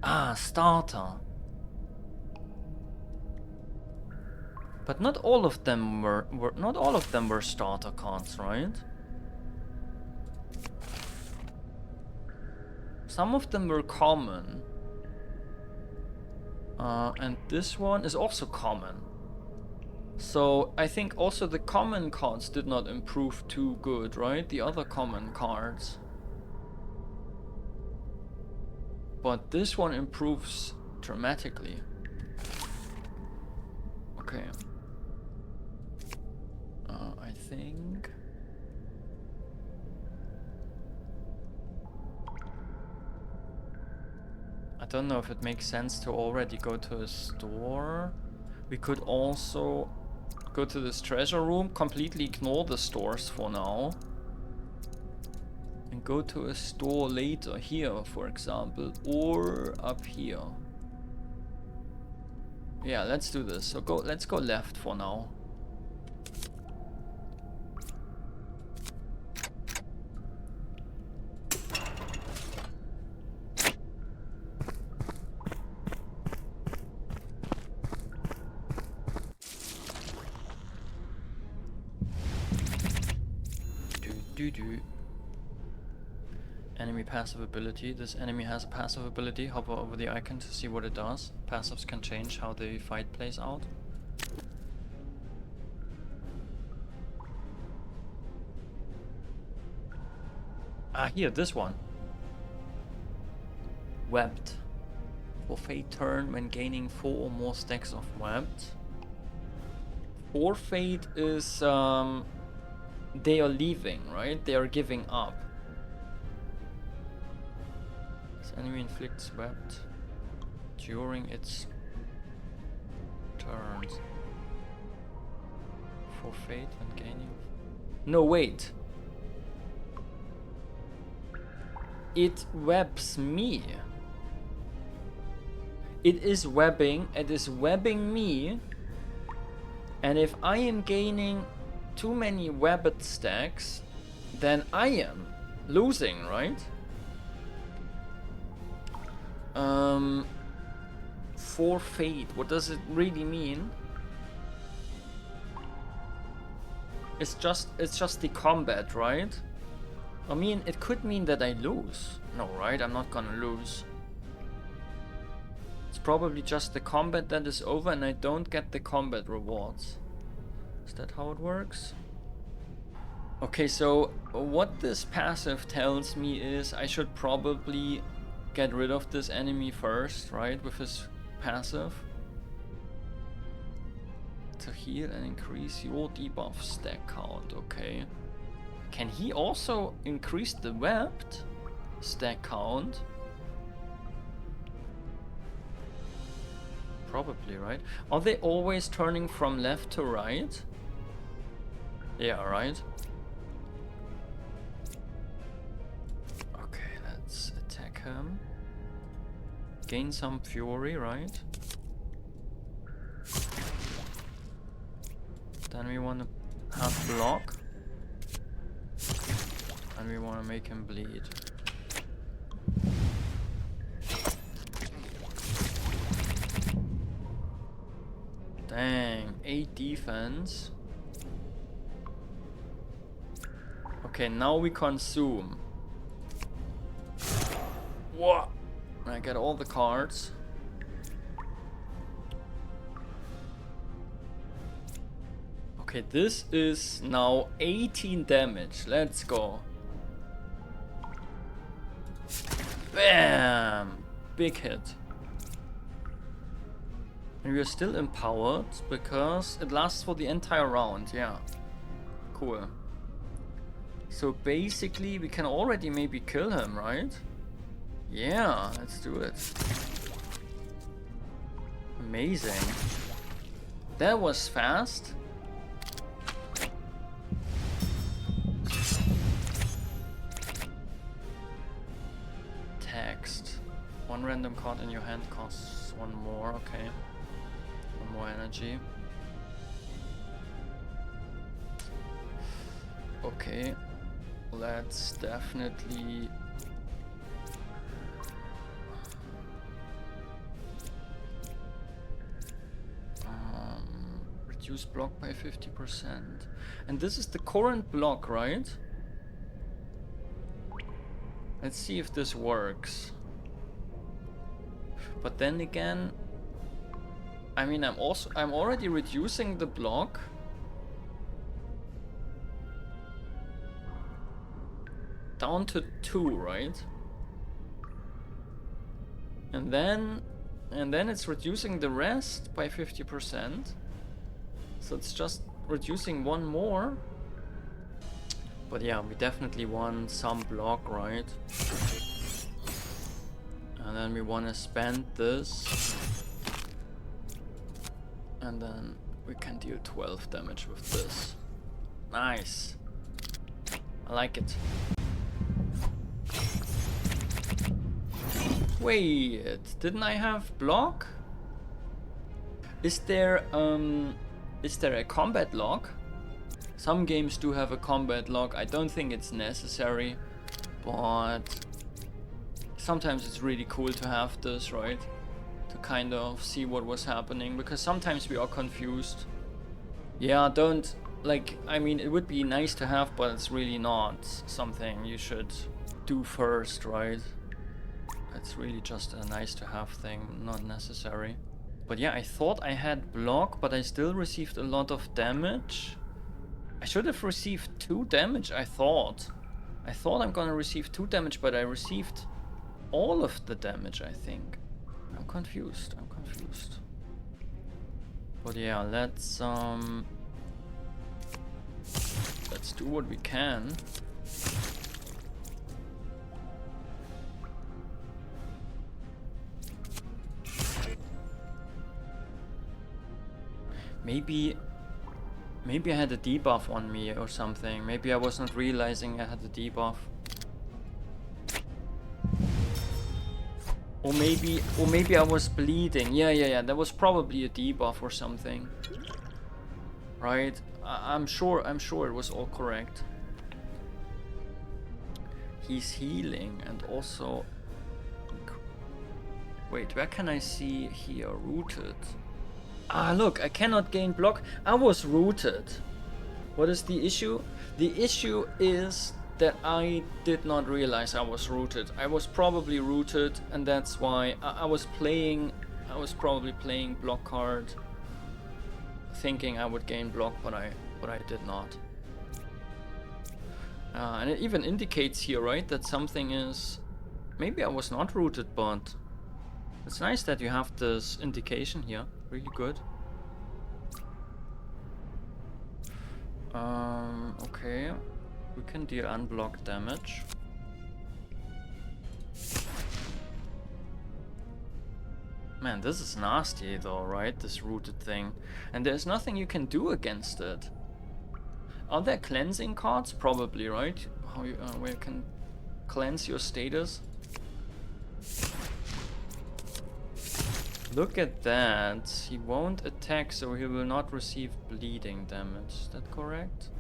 Ah, starter. But not all of them were starter cards, right? Some of them were common. And this one is also common. So I think also the common cards did not improve too good, right? The other common cards. But this one improves dramatically. Okay. I think... I don't know if it makes sense to already go to a store. We could also go to this treasure room, completely ignore the stores for now. And go to a store later, here for example, or up here. Yeah, let's do this. So let's go left for now. Enemy passive ability. This enemy has a passive ability. Hover over the icon to see what it does. Passives can change how the fight plays out. Ah, here, this one. Webbed. For fate turn when gaining 4 or more stacks of webbed. For fate is they are leaving, right? They are giving up. This enemy inflicts webbed during its turns. For fate when gaining... No, wait. It webs me. It is webbing me. And if I am gaining too many webbed stacks, then I am losing, right? For fate, what does it really mean? It's just the combat, right? I mean, it could mean that I lose. No, right? I'm not gonna lose. It's probably just the combat that is over and I don't get the combat rewards. Is that how it works? Okay, so what this passive tells me is I should probably get rid of this enemy first, right? With his passive. To heal and increase your debuff stack count, okay. Can he also increase the webbed stack count? Probably, right? Are they always turning from left to right? Yeah, right. Okay, let's attack him. Gain some fury, right? Then we want to have block. And we want to make him bleed. Dang, 8 defense. Okay, now we consume. What? I get all the cards. Okay, this is now 18 damage. Let's go. Bam! Big hit. And we are still empowered because it lasts for the entire round. Yeah. Cool. So basically we can already maybe kill him, right? Yeah, let's do it. Amazing. That was fast. Text. One random card in your hand costs one more, okay. One more energy. Okay. Let's definitely... reduce block by 50%. And this is the current block, right? Let's see if this works. But then again, I mean, I'm already reducing the block. Down to 2, right? And then it's reducing the rest by 50%. So it's just reducing one more. But yeah, we definitely want some block, right? And then we want to spend this. And then we can deal 12 damage with this. Nice. I like it. Wait, didn't I have block? Is there a combat log? Some games do have a combat log. I don't think it's necessary, but sometimes it's really cool to have this, right? To kind of see what was happening, because sometimes we are confused. Yeah, don't, like, I mean, it would be nice to have, but it's really not something you should do first, right? It's really just a nice to have thing, not necessary. But yeah, I thought I had block, but I still received a lot of damage. I should have received 2 damage, I thought. I thought I'm gonna receive 2 damage, but I received all of the damage, I think. I'm confused. But yeah, let's do what we can. Maybe I had a debuff on me or something. Maybe I was not realizing I had a debuff. Or maybe I was bleeding. Yeah. That was probably a debuff or something. Right? I'm sure it was all correct. He's healing and also... Wait, where can I see here? Rooted. Ah, look, I cannot gain block. I was rooted. What is the issue? The issue is that I did not realize I was rooted. I was probably rooted, and that's why I was probably playing block card, thinking I would gain block, but I did not. And it even indicates here, right, that something is... Maybe I was not rooted, but it's nice that you have this indication here. Really good. Okay. We can deal unblocked damage. Man, this is nasty though, right? This rooted thing. And there's nothing you can do against it. Are there cleansing cards? Probably, right? How you, where you can cleanse your status? Look at that. He won't attack, so he will not receive bleeding damage. Is that correct?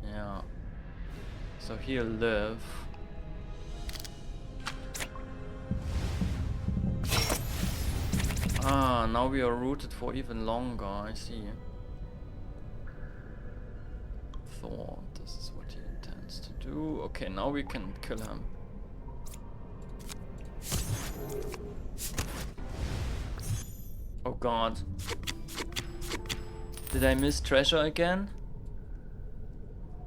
Yeah. So he'll live. Ah, now we are rooted for even longer. I see. Thought this is what he intends to do. Okay, now we can kill him. Oh god. Did I miss treasure again?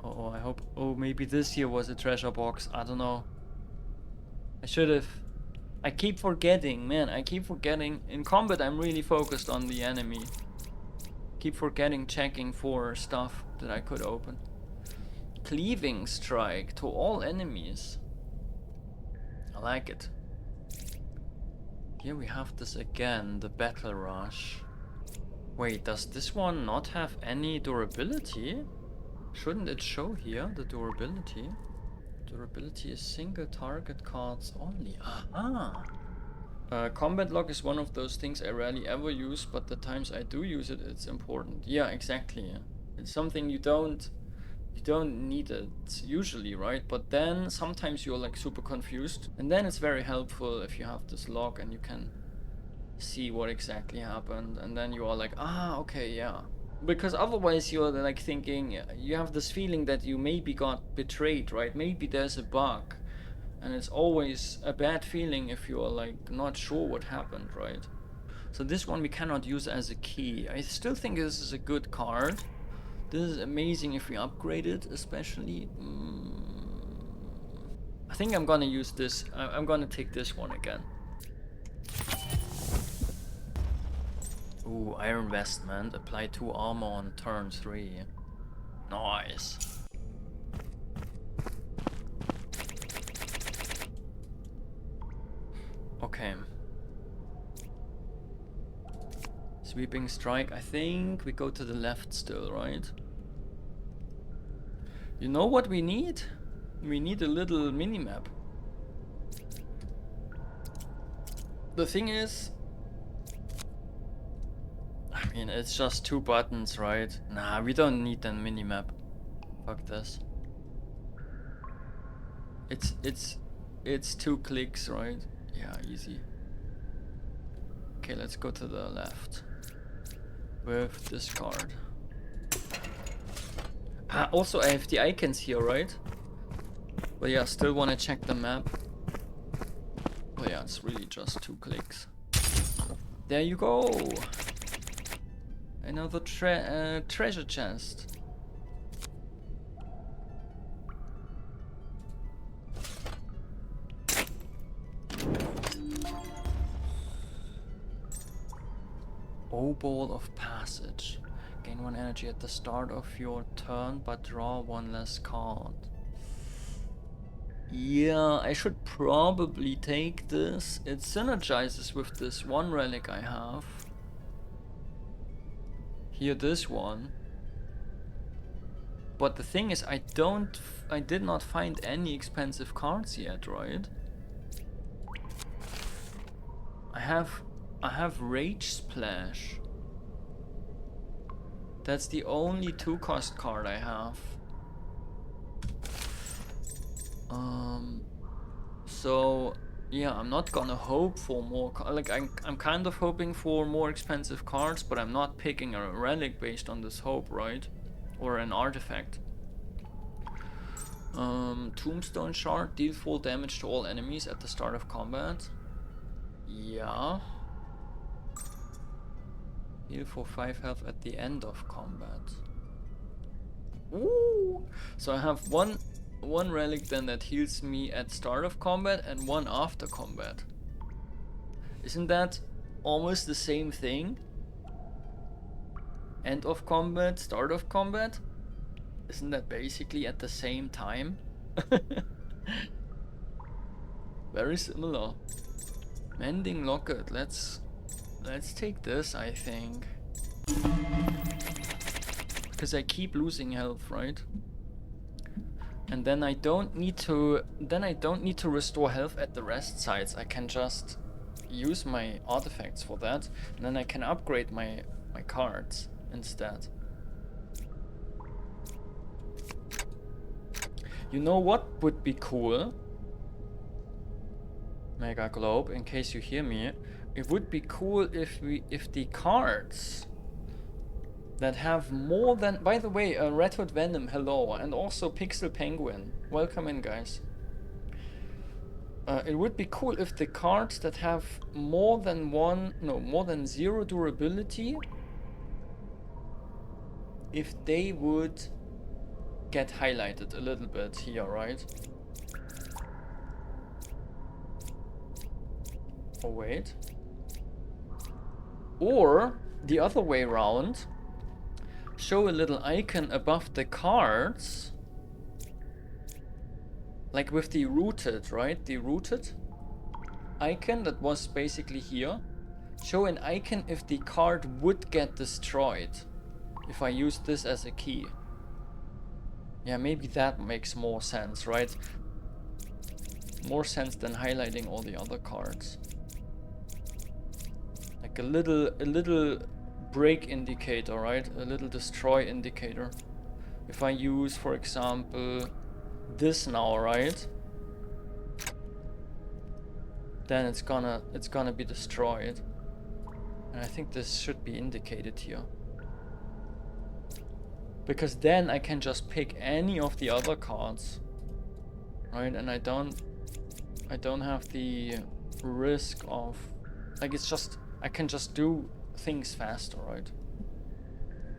Oh, I hope. Oh, maybe this here was a treasure box. I don't know. I should have. I keep forgetting, man. I keep forgetting. In combat, I'm really focused on the enemy. Keep forgetting checking for stuff that I could open. Cleaving strike to all enemies. I like it. Here we have this again, the battle rush. Wait, does this one not have any durability? Shouldn't it show here, the durability? Durability is single target cards only. Aha! Combat log is one of those things I rarely ever use, but the times I do use it, it's important. Yeah, exactly. It's something you don't need it usually, right? But then sometimes you're like super confused, and then it's very helpful if you have this log and you can see what exactly happened, and then you are like, ah, okay, yeah. Because otherwise you're like thinking, you have this feeling that you maybe got betrayed, right? Maybe there's a bug, and it's always a bad feeling if you're like not sure what happened, right? So this one we cannot use as a key. I still think this is a good card. This is amazing if we upgrade it, especially. I think I'm gonna use this. I'm gonna take this one again. Ooh, Iron Vestment. Apply 2 armor on turn 3. Nice. Okay. Sweeping strike. I think we go to the left still, right? You know what we need? We need a little mini-map. The thing is, I mean, it's just 2 buttons, right? Nah, we don't need a mini-map. Fuck this. It's 2 clicks, right? Yeah, easy. Okay, let's go to the left with this card. Also I have the icons here, right? But yeah, still wanna check the map. Oh yeah, it's really just 2 clicks. There you go. Another treasure chest. Ball of Passage. Gain 1 energy at the start of your turn, but draw 1 less card. Yeah, I should probably take this. It synergizes with this 1 relic I have. Here, this one. But the thing is, I did not find any expensive cards yet, right? I have Rage Splash. That's the only 2-cost card I have. So yeah, I'm not gonna hope for more. Like I'm kind of hoping for more expensive cards, but I'm not picking a relic based on this hope, right? Or an artifact. Tombstone Shard, deal full damage to all enemies at the start of combat. Yeah. Heal for 5 health at the end of combat. Ooh! So I have one relic then that heals me at start of combat and 1 after combat. Isn't that almost the same thing? End of combat, start of combat? Isn't that basically at the same time? Very similar. Mending Locket, let's take this, I think. Because I keep losing health, right? And then I don't need to restore health at the rest sites. I can just use my artifacts for that, and then I can upgrade my cards instead. You know what would be cool? Mega Globe, in case you hear me. It would be cool if the cards that have more than, by the way, Red Hood Venom, hello, and also Pixel Penguin, welcome in, guys. It would be cool if the cards that have more than 0 durability if they would get highlighted a little bit here, right? Oh, wait. Or the other way around, show a little icon above the cards, like with the rooted, right? The rooted icon that was basically here. Show an icon if the card would get destroyed. If I use this as a key. Yeah, maybe that makes more sense, right? More sense than highlighting all the other cards. Like a little break indicator, right? A little destroy indicator. If I use, for example, this now, right? Then it's gonna be destroyed. And I think this should be indicated here. Because then I can just pick any of the other cards. Right? And I don't have the risk of, like, it's just, I can just do things faster, right?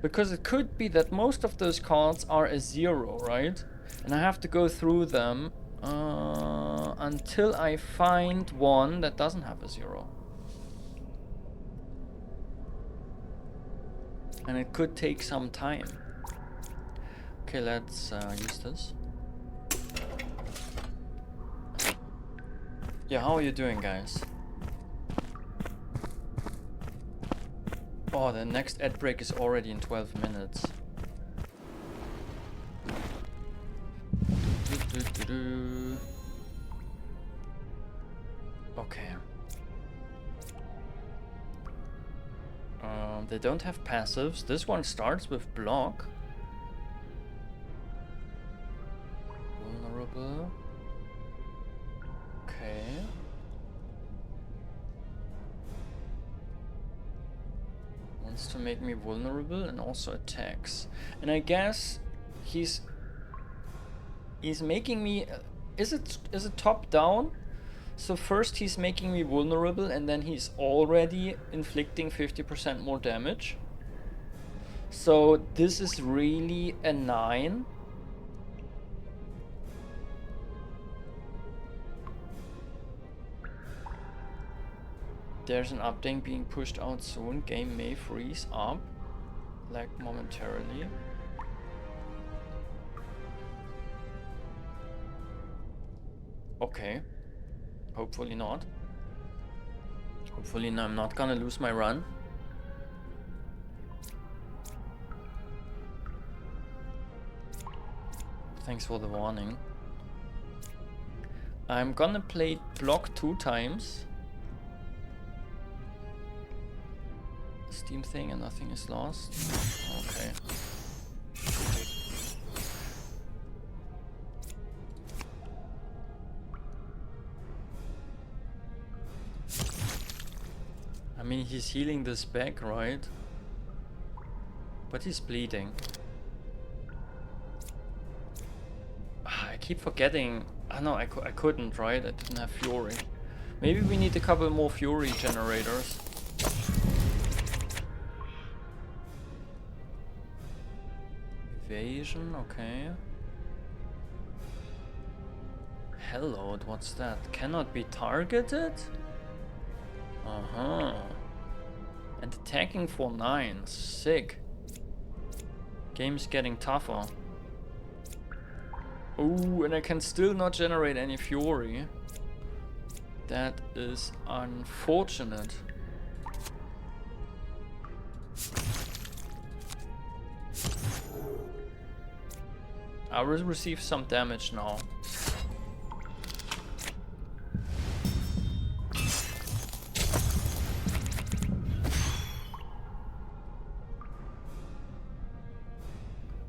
Because it could be that most of those cards are a 0, right? And I have to go through them until I find one that doesn't have a 0. And it could take some time. Okay, let's use this. Yeah, how are you doing, guys? Oh, the next ad break is already in 12 minutes. Okay. They don't have passives. This one starts with block. Vulnerable. Okay. Wants to make me vulnerable and also attacks. And I guess he's making me, is it top down? So first he's making me vulnerable and then he's already inflicting 50% more damage. So this is really a 9. There's an update being pushed out soon. Game may freeze up. Lag momentarily. Okay. Hopefully not. Hopefully I'm not gonna lose my run. Thanks for the warning. I'm gonna play block 2 times. Steam thing and nothing is lost. Okay. I mean, he's healing this back, right? But he's bleeding. I keep forgetting. Oh no, I couldn't, right? I didn't have Fury. Maybe we need a couple more Fury generators. Evasion, okay. Hello, what's that? Cannot be targeted? Uh-huh. And attacking for 9. Sick. Game's getting tougher. Ooh, and I can still not generate any Fury. That is unfortunate. I will receive some damage now.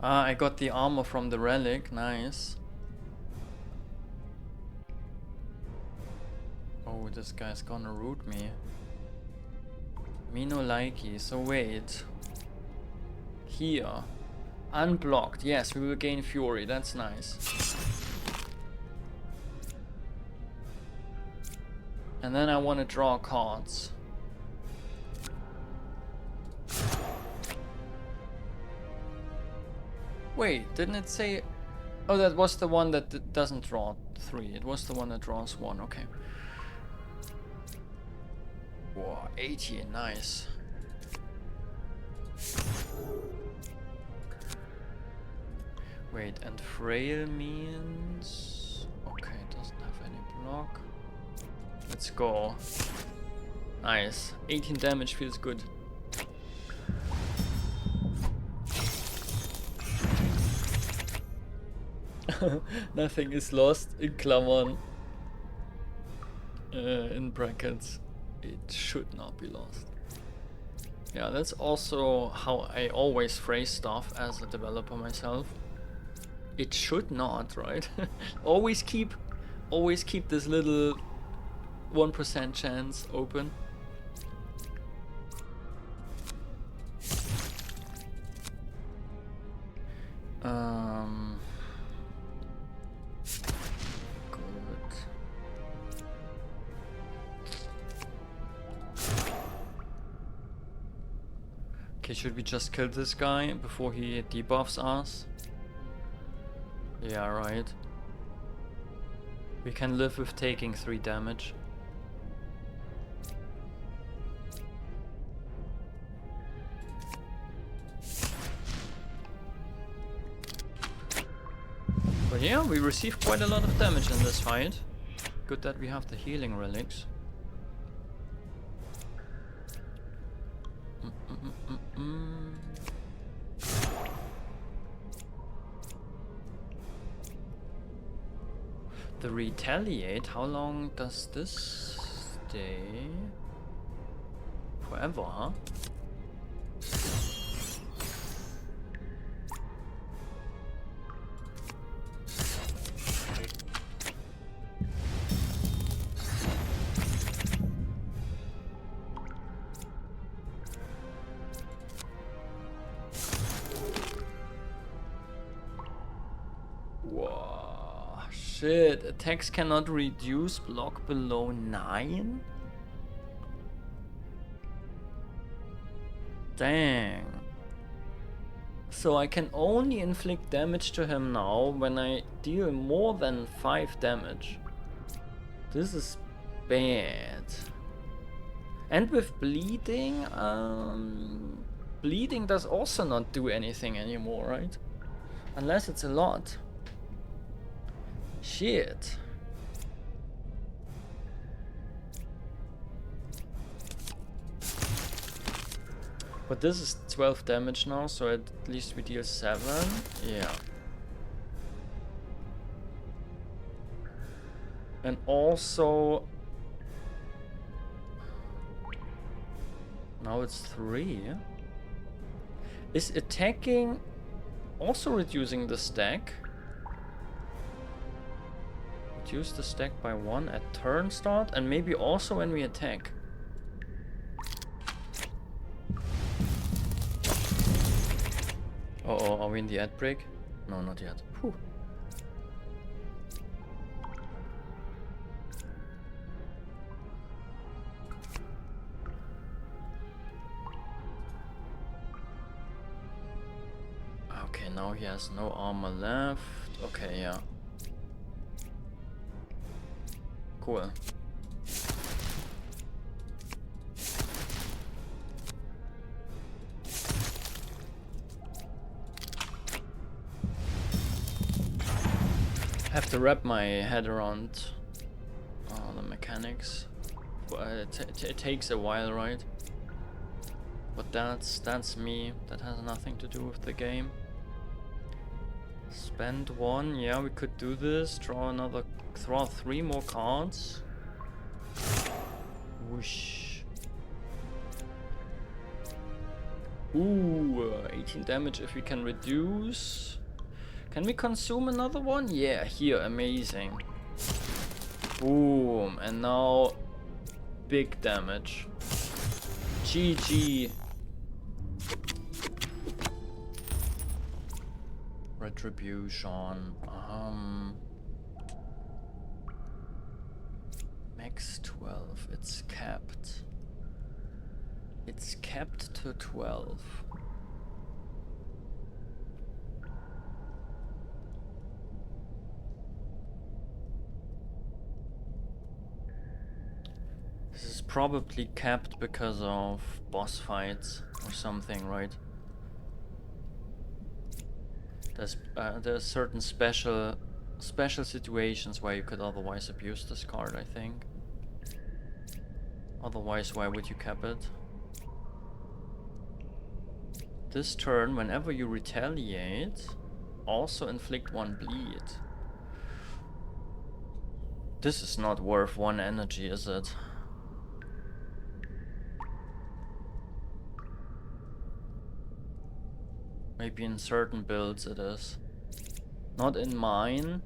Ah, I got the armor from the relic, nice. Oh, this guy's gonna root me. Me no likey, so wait. Here. Unblocked, yes, we will gain Fury, that's nice. And then I want to draw cards. Wait, didn't it say... Oh, that was the one that doesn't draw 3. It was the one that draws 1, okay. Whoa, 80, nice. Wait, and frail means... Okay, it doesn't have any block. Let's go. Nice. 18 damage feels good. Nothing is lost in Klammern. In brackets. It should not be lost. Yeah, that's also how I always phrase stuff as a developer myself. It should not, right? always keep this little 1% chance open. Good. Okay, should we just kill this guy before he debuffs us? Yeah, right. We can live with taking 3 damage. But yeah, we received quite a lot of damage in this fight. Good that we have the healing relics. The retaliate, how long does this stay? Forever, huh? Whoa, shit, attacks cannot reduce block below 9? Dang. So I can only inflict damage to him now when I deal more than 5 damage. This is bad. And with bleeding, bleeding does also not do anything anymore, right? Unless it's a lot. Shit. But this is 12 damage now, so at least we deal 7. Yeah. And also... now it's 3. Is attacking also reducing the stack? Reduce the stack by 1 at turn start, and maybe also when we attack. Uh-oh, are we in the ad break? No, not yet. Whew. Okay, now he has no armor left. Okay, yeah. Cool. Have to wrap my head around the mechanics. It takes a while, right? But that's me. That has nothing to do with the game. Spend 1. Yeah, we could do this. Draw 3 more cards. Whoosh. Ooh, 18 damage if we can reduce. Can we consume another one? Yeah, here, amazing. Boom, and now big damage. GG. Retribution. Max 12. It's capped. It's capped to 12. probably capped because of boss fights or something, right? There's certain special situations where you could otherwise abuse this card, I think. Otherwise, why would you cap it? This turn, whenever you retaliate, also inflict 1 bleed. This is not worth 1 energy, is it? Maybe in certain builds it is. Not in mine.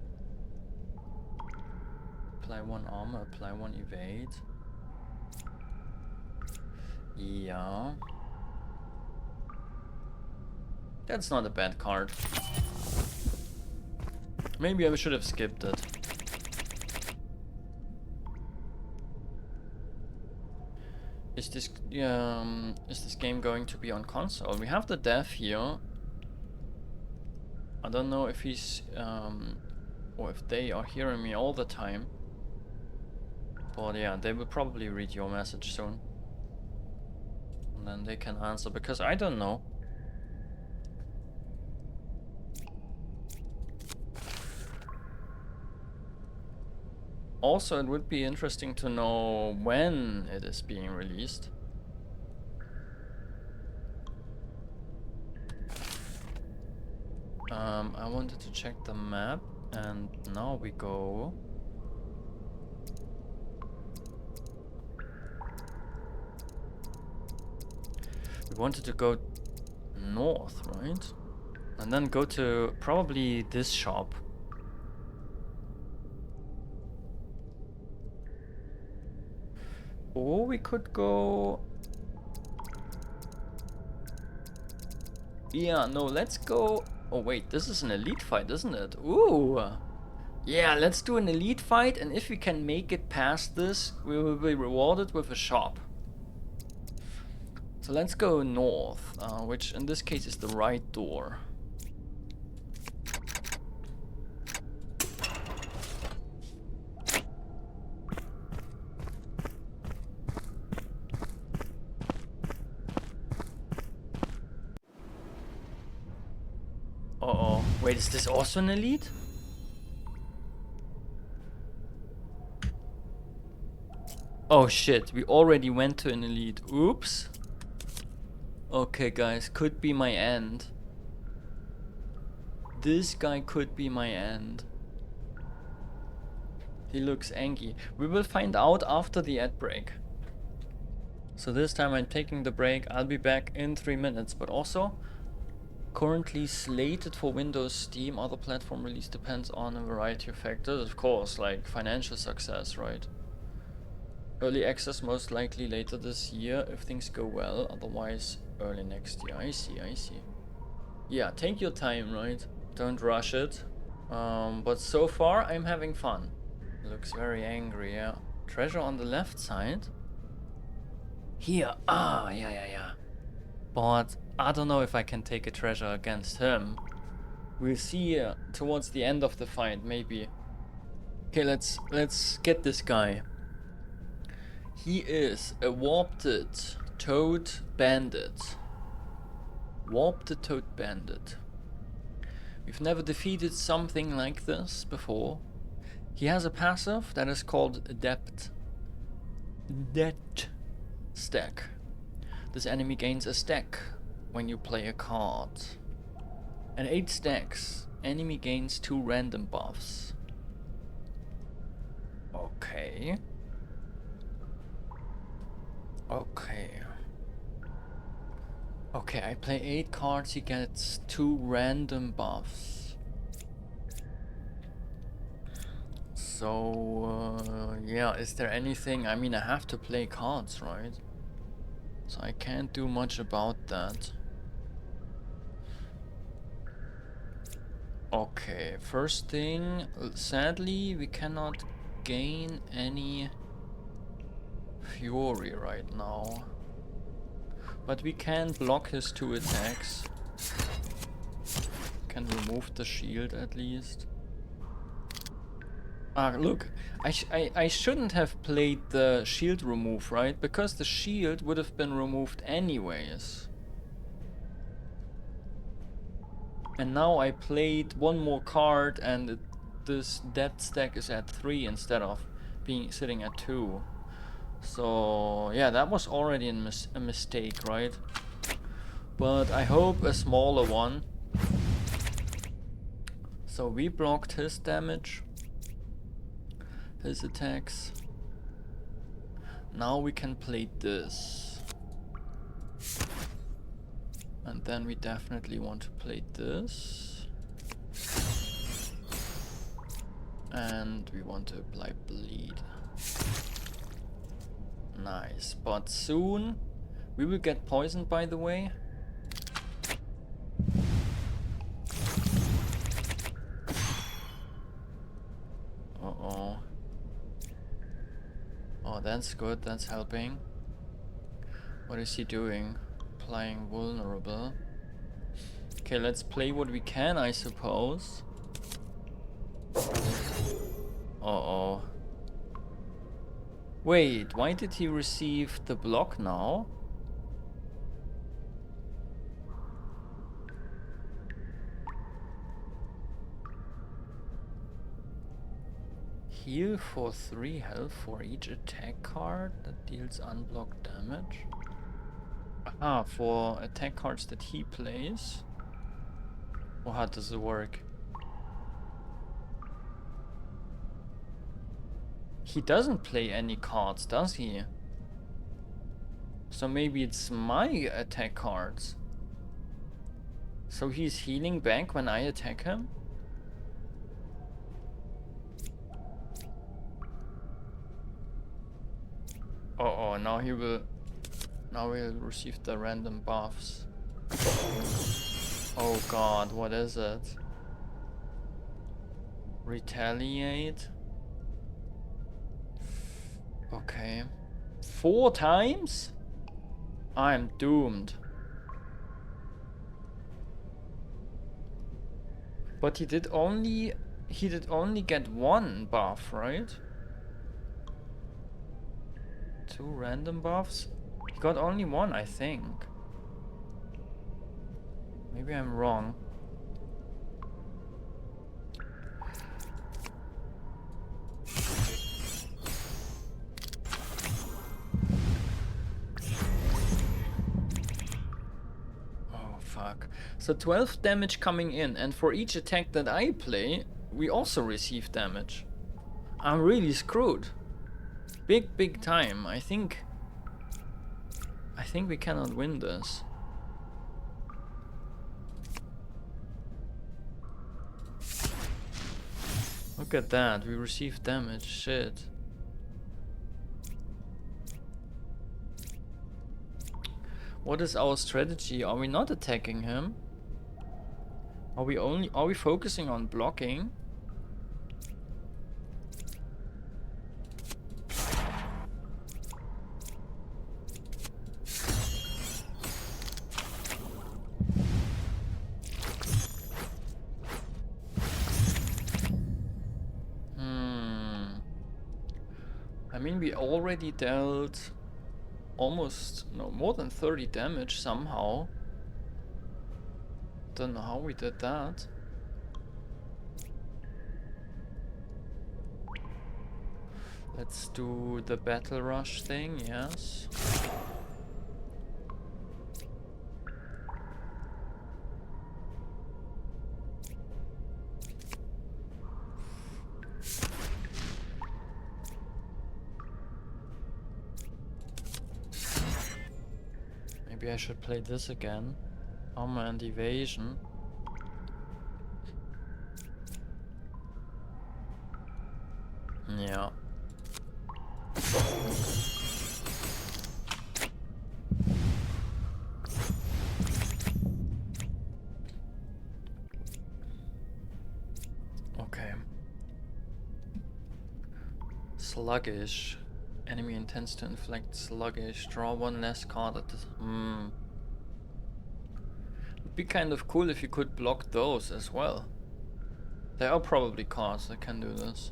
Apply 1 armor, apply 1 evade. Yeah. That's not a bad card. Maybe I should have skipped it. Is this game going to be on console? We have the dev here. I don't know if he's or if they are hearing me all the time. But yeah, they will probably read your message soon. And then they can answer, because I don't know. Also, it would be interesting to know when it is being released. I wanted to check the map, and now we go. We wanted to go north, right? And then go to probably this shop. Or we could go... Yeah, no, let's go... Oh wait, this is an elite fight, isn't it? Ooh! Yeah, let's do an elite fight, and if we can make it past this, we will be rewarded with a shop. So let's go north, which in this case is the right door. Uh-oh. Wait, is this also an elite? Oh shit, we already went to an elite. Oops. Okay guys, could be my end. This guy could be my end. He looks angry. We will find out after the ad break. So this time I'm taking the break. I'll be back in 3 minutes, but also currently slated for Windows, Steam, other platform release depends on a variety of factors, of course, like financial success, right? Early access most likely later this year if things go well, otherwise early next year. I see. Yeah, take your time, right? Don't rush it. But so far I'm having fun. Looks very angry, yeah. Treasure on the left side. Here, yeah. But I don't know if I can take a treasure against him. We'll see towards the end of the fight, maybe. Okay, let's get this guy. He is a warped toad bandit. Warped toad bandit. We've never defeated something like this before. He has a passive that is called Debt Stack. This enemy gains a stack when you play a card. And 8 stacks, enemy gains 2 random buffs. Okay. Okay, I play 8 cards, he gets 2 random buffs. So, yeah, is there anything? I mean, I have to play cards, right? So I can't do much about that. Okay, first thing, sadly, we cannot gain any fury right now. But we can block his 2 attacks. Can remove the shield at least. Ah, look, I shouldn't have played the shield remove, right? Because the shield would have been removed anyways. And now I played one more card and this death stack is at 3 instead of being sitting at 2. So yeah, that was already a mistake, right? But I hope a smaller one. So we blocked his damage, his attacks. Now we can play this. And then we definitely want to play this. And we want to apply bleed. Nice, but soon we will get poisoned, by the way. Uh-oh. Oh, that's good, that's helping. What is he doing? Applying vulnerable. Okay, let's play what we can, I suppose. Uh-oh. Wait, why did he receive the block now? Heal for 3 health for each attack card that deals unblocked damage. Ah, for attack cards that he plays. Or how does it work? He doesn't play any cards, does he? So maybe it's my attack cards. So he's healing back when I attack him? Uh-oh, now he'll receive the random buffs. Oh god, what is it? Retaliate? Okay. 4 times? I'm doomed. But he did only get 1 buff, right? 2 random buffs? He got only 1, I think. Maybe I'm wrong. Oh, fuck. So 12 damage coming in, and for each attack that I play, we also receive damage. I'm really screwed. Big time. I think we cannot win this. Look at that, we received damage, shit. What is our strategy? Are we not attacking him? Are we focusing on blocking? I mean, we already dealt more than 30 damage somehow. Don't know how we did that. Let's do the battle rush thing, yes. Maybe I should play this again. Armor and evasion. Yeah. Okay. Sluggish. Enemy intends to inflict sluggish. Draw 1 less card at this. Would be kind of cool if you could block those as well. There are probably cards that can do this.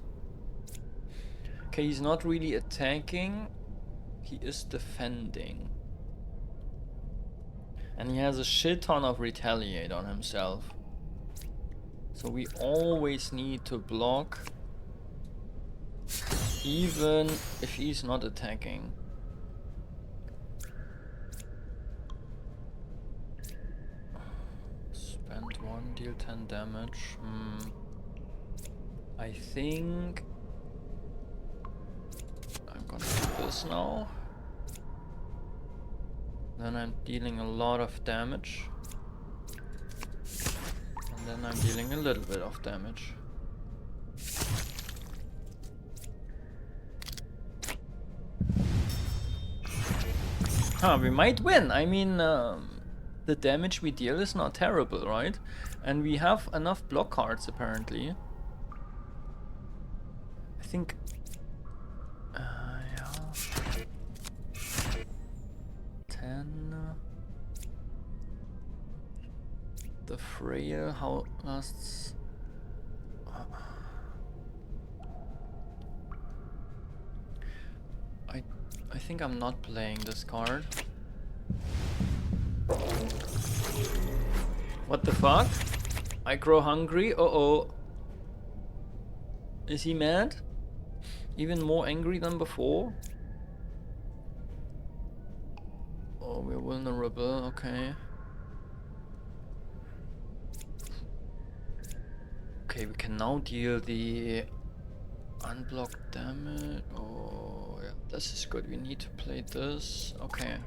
Okay, he's not really attacking. He is defending. And he has a shit ton of retaliate on himself. So we always need to block, even if he's not attacking. Spend 1, deal 10 damage. I think I'm gonna do this now. Then I'm dealing a lot of damage. And then I'm dealing a little bit of damage. Huh, we might win. I mean, the damage we deal is not terrible, right? And we have enough block cards apparently. I think... yeah. 10... The frail, how lasts... I think I'm not playing this card. What the fuck? I grow hungry? Uh-oh. Is he mad? Even more angry than before? Oh, we're vulnerable, okay. Okay, we can now deal the unblocked damage. Oh, yeah, this is good. We need to play this. Okay.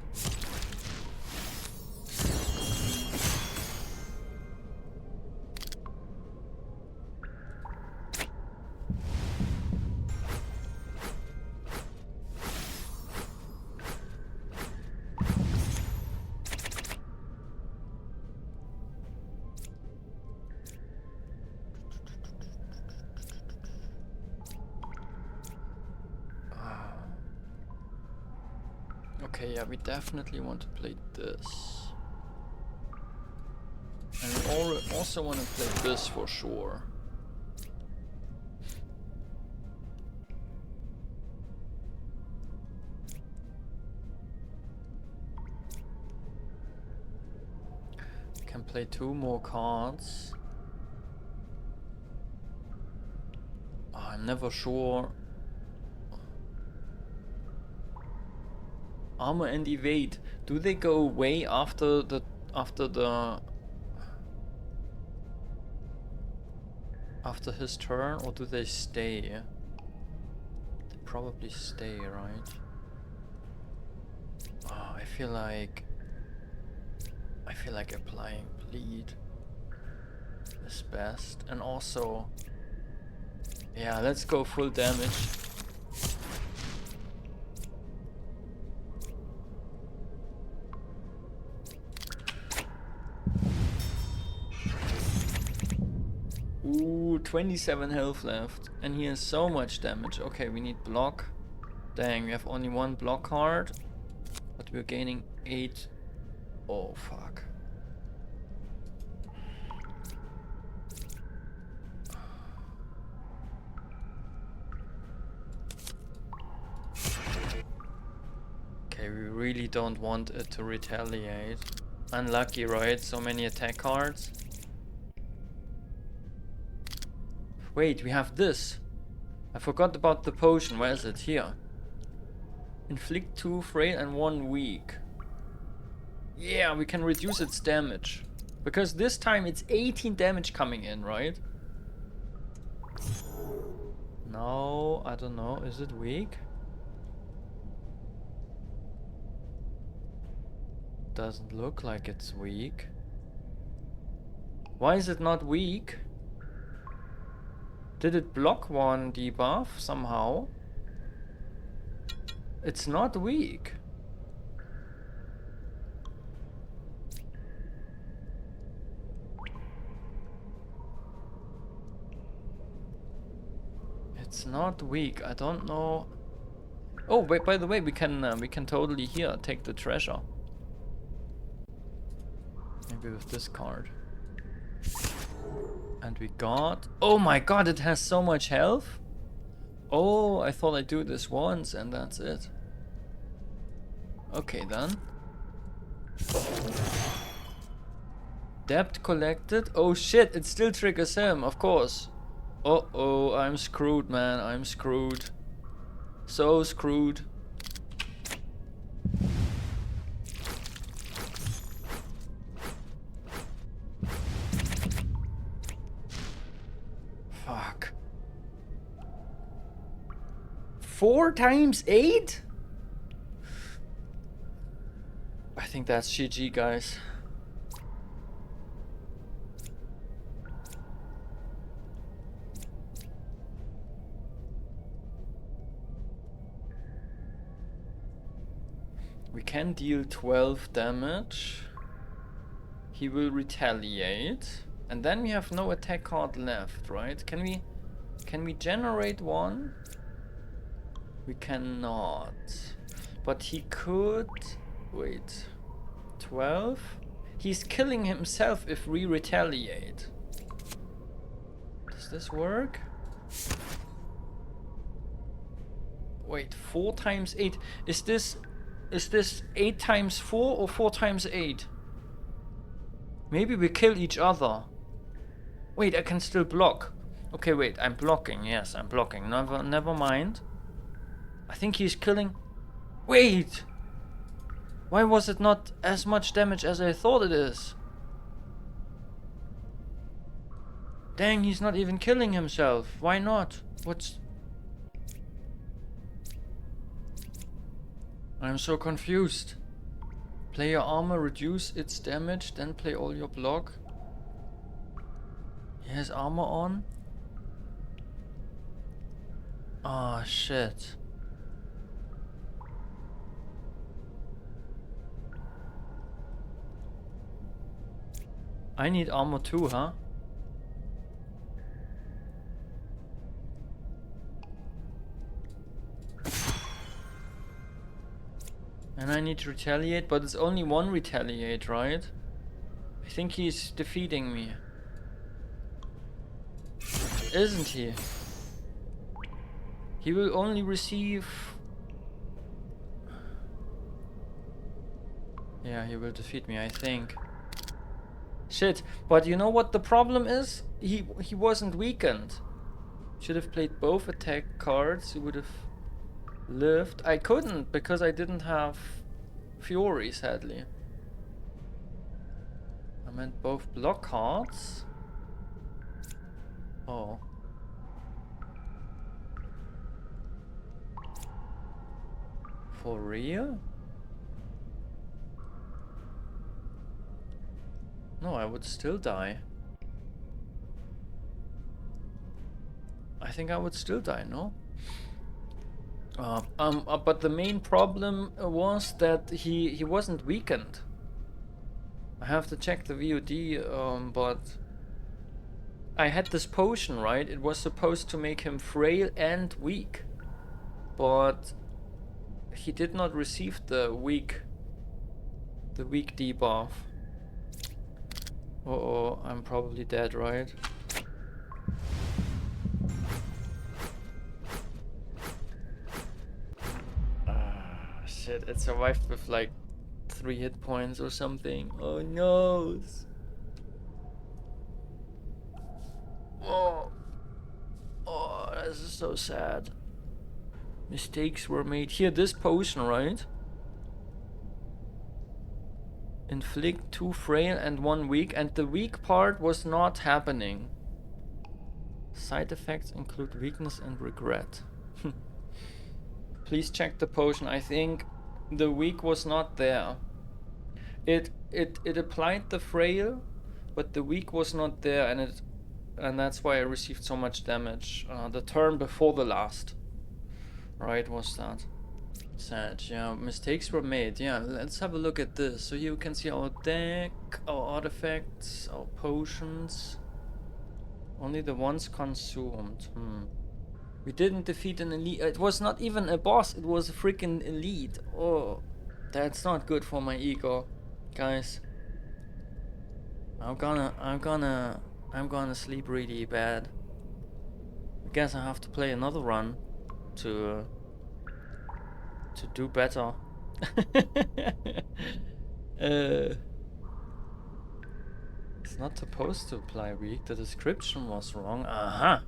Okay, yeah, we definitely want to play this. And we also want to play this for sure. Can play 2 more cards. Oh, I'm never sure. Armor and evade. Do they go away after his turn, or do they stay? They probably stay, right? Oh, I feel like applying bleed is best, and also, yeah, let's go full damage. Ooh, 27 health left. And he has so much damage. Okay, we need block. Dang, we have only 1 block card. But we're gaining 8. Oh, fuck. Okay, we really don't want it to retaliate. Unlucky, right? So many attack cards. Wait, we have this. I forgot about the potion. Where is it? Here. Inflict 2 frail and 1 weak. Yeah, we can reduce its damage. Because this time it's 18 damage coming in, right? No, I don't know. Is it weak? Doesn't look like it's weak. Why is it not weak? Did it block 1 debuff somehow? It's not weak. It's not weak. I don't know. Oh, wait, by the way, we can totally here take the treasure. Maybe with this card. And we got... Oh my god, it has so much health. Oh, I thought I'd do this once and that's it. Okay then. Debt collected. Oh shit, it still triggers him, of course. Uh-oh, I'm screwed, man. I'm screwed. So screwed. Fuck. 4 times 8? I think that's GG, guys. We can deal 12 damage. He will retaliate. And then we have no attack card left, right? Can we generate one? We cannot. But he could... Wait. 12? He's killing himself if we retaliate. Does this work? Wait, 4 times 8. Is this 8 times 4 or 4 times 8? Maybe we kill each other. Wait, I can still block. Okay, wait, I'm blocking. Yes, I'm blocking. Never mind. I think he's killing... Wait! Why was it not as much damage as I thought it is? Dang, he's not even killing himself. Why not? What's... I'm so confused. Play your armor, reduce its damage, then play all your block. He has armor on? Ah, shit. I need armor too, huh? And I need to retaliate, but it's only one retaliate, right? I think he's defeating me. Isn't he? He will only receive... Yeah, he will defeat me, I think. Shit, but you know what the problem is? He wasn't weakened. Should have played both attack cards, he would have lived. I couldn't, because I didn't have Fury, sadly. I meant both block cards. Oh. For real? No, I would still die. I think I would still die, no? But the main problem was that he wasn't weakened. I have to check the VOD, but I had this potion, right? It was supposed to make him frail and weak, but he did not receive the weak debuff. Uh-oh, I'm probably dead, right? Shit, it survived with like 3 hit points or something. Oh no! Oh, this is so sad. Mistakes were made. Here, this potion, right? Inflict 2 frail and 1 weak, and the weak part was not happening. Side effects include weakness and regret. Please check the potion. I think the weak was not there. It applied the frail, but the weak was not there, and that's why I received so much damage. The turn before the last, right, was that. Sad, yeah, mistakes were made. Yeah, let's have a look at this. So you can see our deck, our artifacts, our potions. Only the ones consumed. We didn't defeat an elite. It was not even a boss, it was a freaking elite. Oh, that's not good for my ego, guys. I'm gonna sleep really bad. I guess I have to play another run. to do better. It's not supposed to apply weak. The description was wrong. Aha.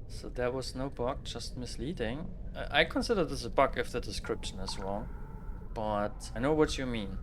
So there was no bug, just misleading. I consider this a bug if the description is wrong, but I know what you mean.